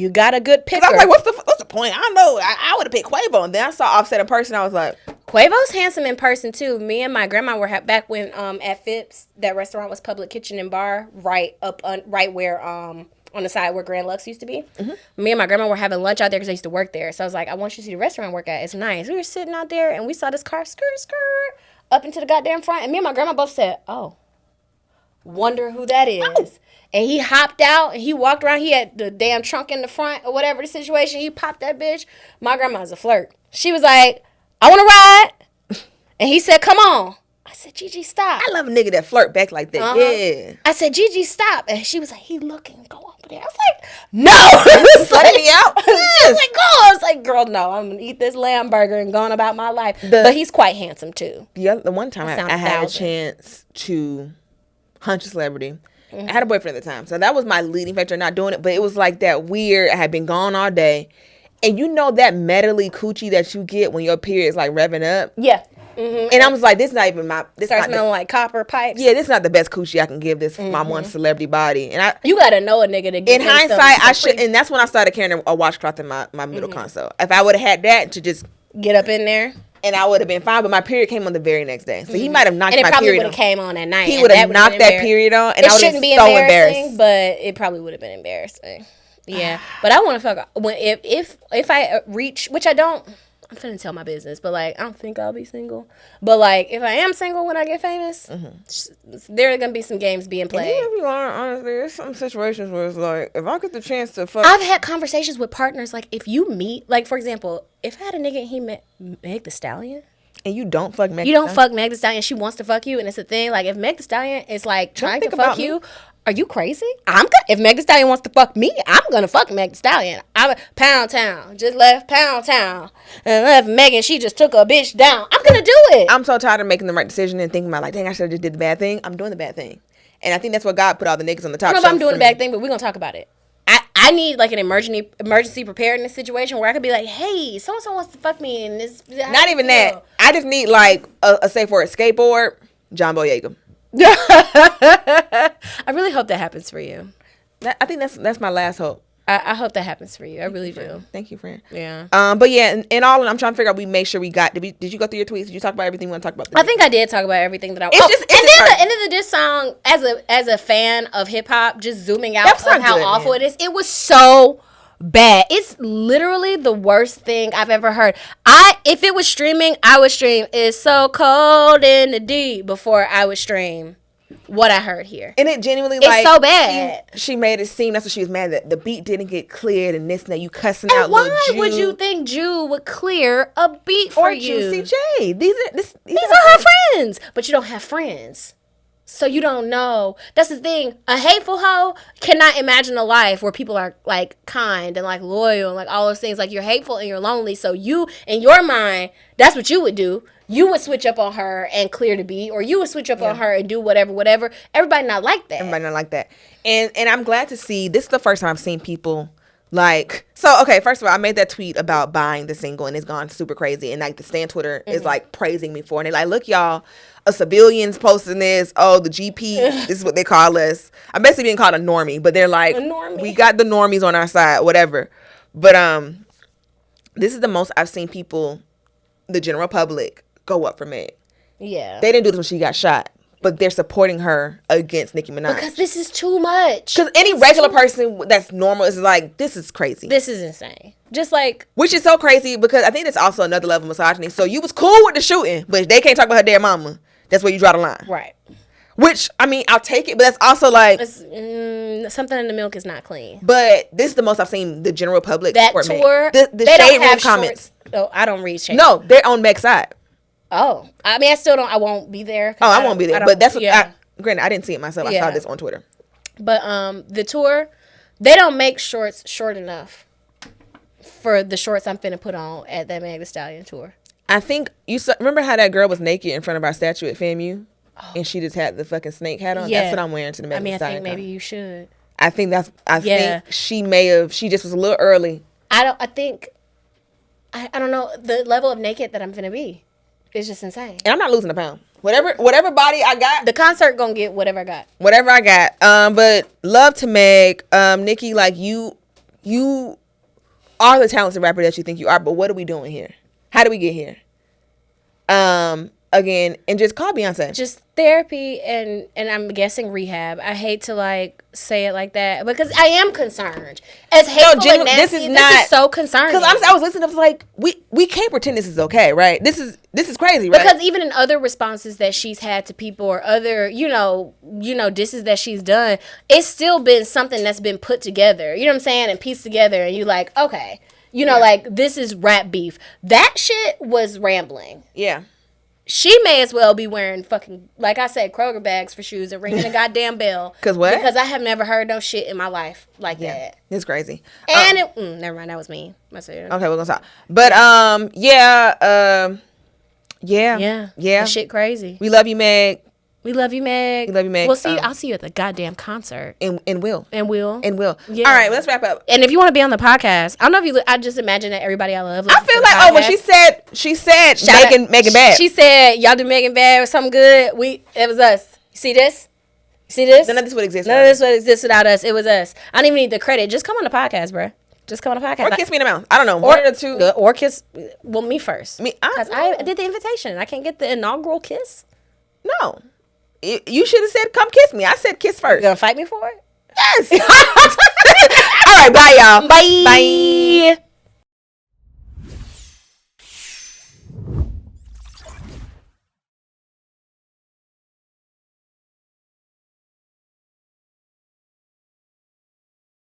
got a good picker. I was like, what's the point? I don't know. I would have picked Quavo, and then I saw Offset in person. I was like, Quavo's handsome in person too. Me and my grandma were back when at Phipps, that restaurant was Public Kitchen and Bar, right where on the side where Grand Lux used to be. Me and my grandma were having lunch out there because I used to work there. So I was like, I want you to see the restaurant I work at. It's nice. We were sitting out there and we saw this car skirt up into the goddamn front, and me and my grandma both said, "Oh, wonder who that is." Oh. And he hopped out and he walked around. He had the damn trunk in the front or whatever the situation. He popped that bitch. My grandma's a flirt. She was like, "I want to ride." And he said, "Come on." I said, "Gigi, stop." I love a nigga that flirt back like that. Yeah. I said, "Gigi, stop." And she was like, "He looking. Go over there." I was like, "No." Let me out. I was like, "Go." I was like, "Girl, no. I'm going to eat this lamb burger and going about my life." But he's quite handsome, too. The one time I had a chance to hunch a celebrity. I had a boyfriend at the time. So that was my leading factor in not doing it. But it was like that weird, I had been gone all day. And you know that metally coochie that you get when your period is like revving up? Yeah. And I was like, this is not even my... This starts smelling like copper pipes. Yeah, this is not the best coochie I can give this my one celebrity body. And you got to know a nigga to get in hindsight, I should... And that's when I started carrying a washcloth in my middle console. If I would have had that to just... Get up in there. And I would have been fine, but my period came on the very next day. So he might have knocked my period on. And it probably would have came on at night. He would have knocked that period on, and I would have been so embarrassed. But it probably would have been embarrassing. Yeah. But I want to fuck... If I reach... Which I don't... I'm finna tell my business, but like I don't think I'll be single. But like if I am single when I get famous, there are gonna be some games being played. And even if you are, honestly, there's some situations where it's like if I get the chance to fuck. I've had conversations with partners like if you meet, like for example, if I had a nigga and he met Meg Thee Stallion. And you don't fuck Meg. You don't fuck Meg Thee Stallion. She wants to fuck you, and it's a thing. Like if Meg Thee Stallion is like trying to fuck you. Are you crazy? If Meg Thee Stallion wants to fuck me, I'm gonna fuck Meg Thee Stallion. I'm Pound Town. Just left Pound Town and left Megan. She just took a bitch down. I'm gonna do it. I'm so tired of making the right decision and thinking about like, dang, I should have just did the bad thing. I'm doing the bad thing, and I think that's what God put all the niggas on the top. I don't know if I'm doing the bad thing, but we're gonna talk about it. I need like an emergency preparedness situation where I could be like, hey, so and so wants to fuck me, and this. Not even that. I just need like a safe word skateboard, John Boyega. I really hope that happens for you. I think that's my last hope. I hope that happens for you. I really do. Thank you, friend. Yeah. But yeah, in all, I'm trying to figure out. We make sure we got. Did you go through your tweets? Did you talk about everything you want to talk about? I think I did talk about everything that I. And then the end of this song, as a fan of hip hop, just zooming out of how awful it is. It was so bad. It's literally the worst thing I've ever heard. If it was streaming, I would stream "It's So Cold in the Deep" before I would stream what I heard here. And it genuinely, it's so bad. She made it seem that's what she was mad that the beat didn't get cleared and this and that. You cussing out why Lil Jew. would you think Jew would clear a beat for you? Or Juicy J. These are her friends. But you don't have friends. So you don't know. That's the thing. A hateful hoe cannot imagine a life where people are like kind and like loyal and like all those things. Like you're hateful and you're lonely. So you, in your mind, that's what you would do. You would switch up on her and clear the beat, or you would switch up on her and do whatever. Everybody not like that. Everybody not like that. And I'm glad to see, this is the first time I've seen people like, so, okay, first of all, I made that tweet about buying the single and it's gone super crazy. And like the Stan Twitter is like praising me for it. And they're like, look, y'all, a civilian's posting this. Oh, the GP, this is what they call us. I'm basically being called a normie, but they're like, we got the normies on our side, whatever. But this is the most I've seen people, the general public, go up for Meg. Yeah. They didn't do this when she got shot, but they're supporting her against Nicki Minaj. Because this is too much. Because any regular person that's normal is like, this is crazy. This is insane. Just like... Which is so crazy because I think that's also another level of misogyny. So you was cool with the shooting, but they can't talk about her dead mama. That's where you draw the line. Right. Which, I mean, I'll take it, but that's also like... something in the milk is not clean. But this is the most I've seen the general public that support tour, Meg. The shade room comments. Oh, I don't read shade. No, they're on Meg's side. Oh, I mean, I won't be there. Oh, I won't be there. But that's what, granted, I didn't see it myself. I saw this on Twitter. But the tour, they don't make shorts short enough for the shorts I'm finna put on at that Meg Thee Stallion tour. I think, remember how that girl was naked in front of our statue at FAMU? Oh. And she just had the fucking snake hat on? Yeah. That's what I'm wearing to the Meg Thee Stallion. I think maybe you should. I think she just was a little early. I don't know, the level of naked that I'm finna be. It's just insane. And I'm not losing a pound. Whatever body I got. The concert gonna get whatever I got. Whatever I got. But love to Meg. Nikki, like you are the talented rapper that you think you are, but what are we doing here? How do we get here? Again, and just call Beyonce. Just therapy and I'm guessing rehab. I hate to like say it like that because I am concerned. As hateful and nasty, this is so concerning. Because I was listening. I was like, we can't pretend this is okay, right? This is crazy, right? Because even in other responses that she's had to people or other, disses that she's done, it's still been something that's been put together. You know what I'm saying? And pieced together, and you like, okay, like this is rap beef. That shit was rambling. Yeah. She may as well be wearing fucking, like I said, Kroger bags for shoes and ringing a goddamn bell. Because what? Because I have never heard no shit in my life like that. It's crazy. And never mind, that was me. Okay, we're gonna stop. But yeah. The shit crazy. We love you, Meg. We love you, Meg. We love you, Meg. We'll see. I'll see you at the goddamn concert. And will. And will. Yeah. All right, let's wrap up. And if you want to be on the podcast, I don't know if you. I just imagine that everybody I love. I feel like when she said Megan Bad. She said y'all do Megan Bad or something good. It was us. You see this? None of this would exist. None of this would exist without us. It was us. I don't even need the credit. Just come on the podcast, bro. Just come on the podcast. Or kiss me in the mouth. I don't know. One or two. Or kiss. Well, me first. Because I did the invitation. I can't get the inaugural kiss. No. You should have said, come kiss me. I said kiss first. You gonna fight me for it? Yes. All right. Bye, y'all. Bye.